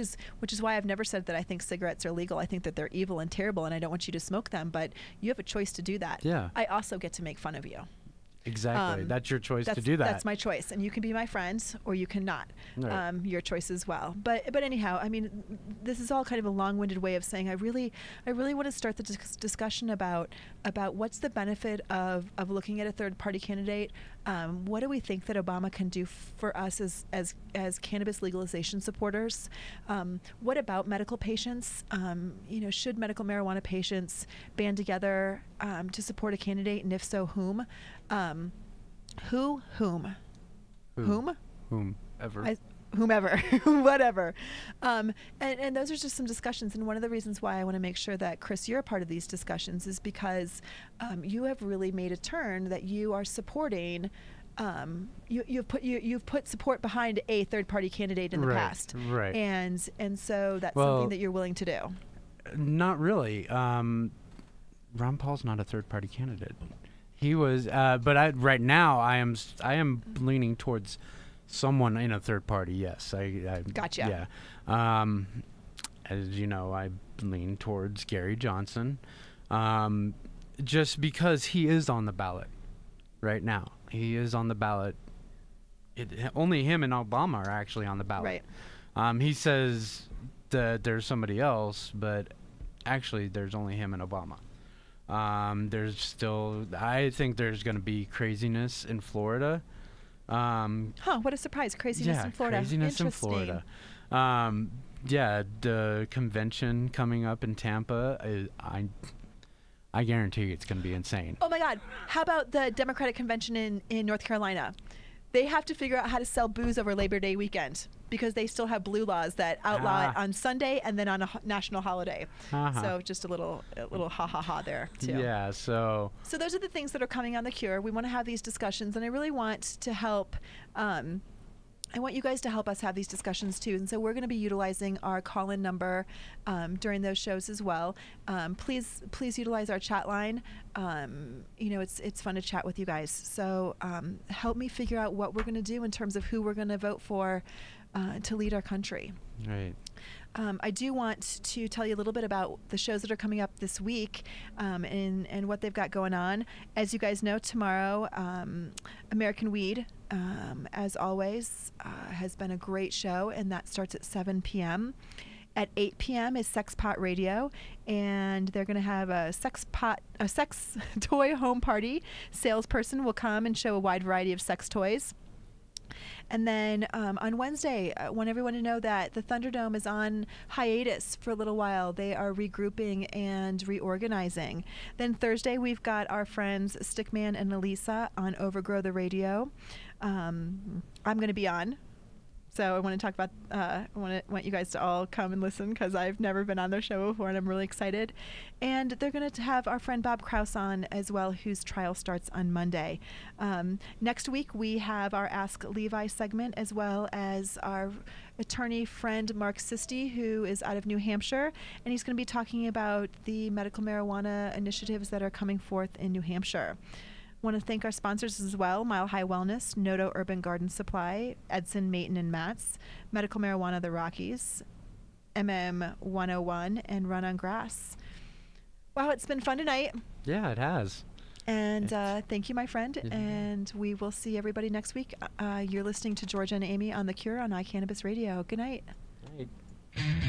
is why I've never said that I think cigarettes are legal. I think that they're evil and terrible, and I don't want you to smoke them. But you have a choice to do that. Yeah. I also get to make fun of you. Exactly. That's your choice to do that. That's my choice, and you can be my friend or you cannot. Right. Your choice as well. But anyhow, I mean, this is all kind of a long-winded way of saying I really want to start the discussion about what's the benefit of looking at a third-party candidate. What do we think that Obama can do for us as cannabis legalization supporters? What about medical patients? Should medical marijuana patients band together to support a candidate, and if so, whom? Whom? Whomever. Whomever, whatever. And those are just some discussions. And one of the reasons why I want to make sure that, Chris, you're a part of these discussions is because you have really made a turn that you are supporting. You've put support behind a third-party candidate in the past. Right. And so that's something that you're willing to do. Not really. Ron Paul's not a third-party candidate. He was, but right now I am leaning towards someone in a third party. Yes, I gotcha. Yeah, as you know, I lean towards Gary Johnson, just because he is on the ballot right now. He is on the ballot. Only him and Obama are actually on the ballot. Right. He says that there's somebody else, but actually there's only him and Obama. I think there's going to be craziness in Florida. What a surprise. Craziness in Florida. Craziness in Florida. The convention coming up in Tampa, I guarantee it's going to be insane. Oh, my God. How about the Democratic convention in North Carolina? They have to figure out how to sell booze over Labor Day weekend because they still have blue laws that outlaw it on Sunday and then on a national holiday. So just a little ha there too. Yeah. So those are the things that are coming on The Cure. We want to have these discussions, and I really want to help. I want you guys to help us have these discussions too, and so we're going to be utilizing our call-in number during those shows as well. Please utilize our chat line. It's fun to chat with you guys. So help me figure out what we're going to do in terms of who we're going to vote for to lead our country. Right. I do want to tell you a little bit about the shows that are coming up this week and what they've got going on. As you guys know, tomorrow, American Weed, as always, has been a great show, and that starts at 7 p.m. At 8 p.m. is Sex Pot Radio, and they're going to have a sex toy home party. Salesperson will come and show a wide variety of sex toys. And then on Wednesday, I want everyone to know that the Thunderdome is on hiatus for a little while. They are regrouping and reorganizing. Then Thursday, we've got our friends Stickman and Elisa on Overgrow the Radio. I'm going to be on. So I want to talk about, want you guys to all come and listen because I've never been on their show before and I'm really excited. And they're going to have our friend Bob Krause on as well, whose trial starts on Monday. Next week, we have our Ask Levi segment as well as our attorney friend Mark Sisti, who is out of New Hampshire. And he's going to be talking about the medical marijuana initiatives that are coming forth in New Hampshire. Want to thank our sponsors as well, Mile High Wellness, Noto Urban Garden Supply, Edson Maton and Mats, Medical Marijuana The Rockies, MM101, and Run on Grass. Wow, it's been fun tonight. Yeah, it has. And thank you, my friend. And we will see everybody next week. You're listening to Georgia and Amy on The Cure on iCannabis Radio. Good night. Good night.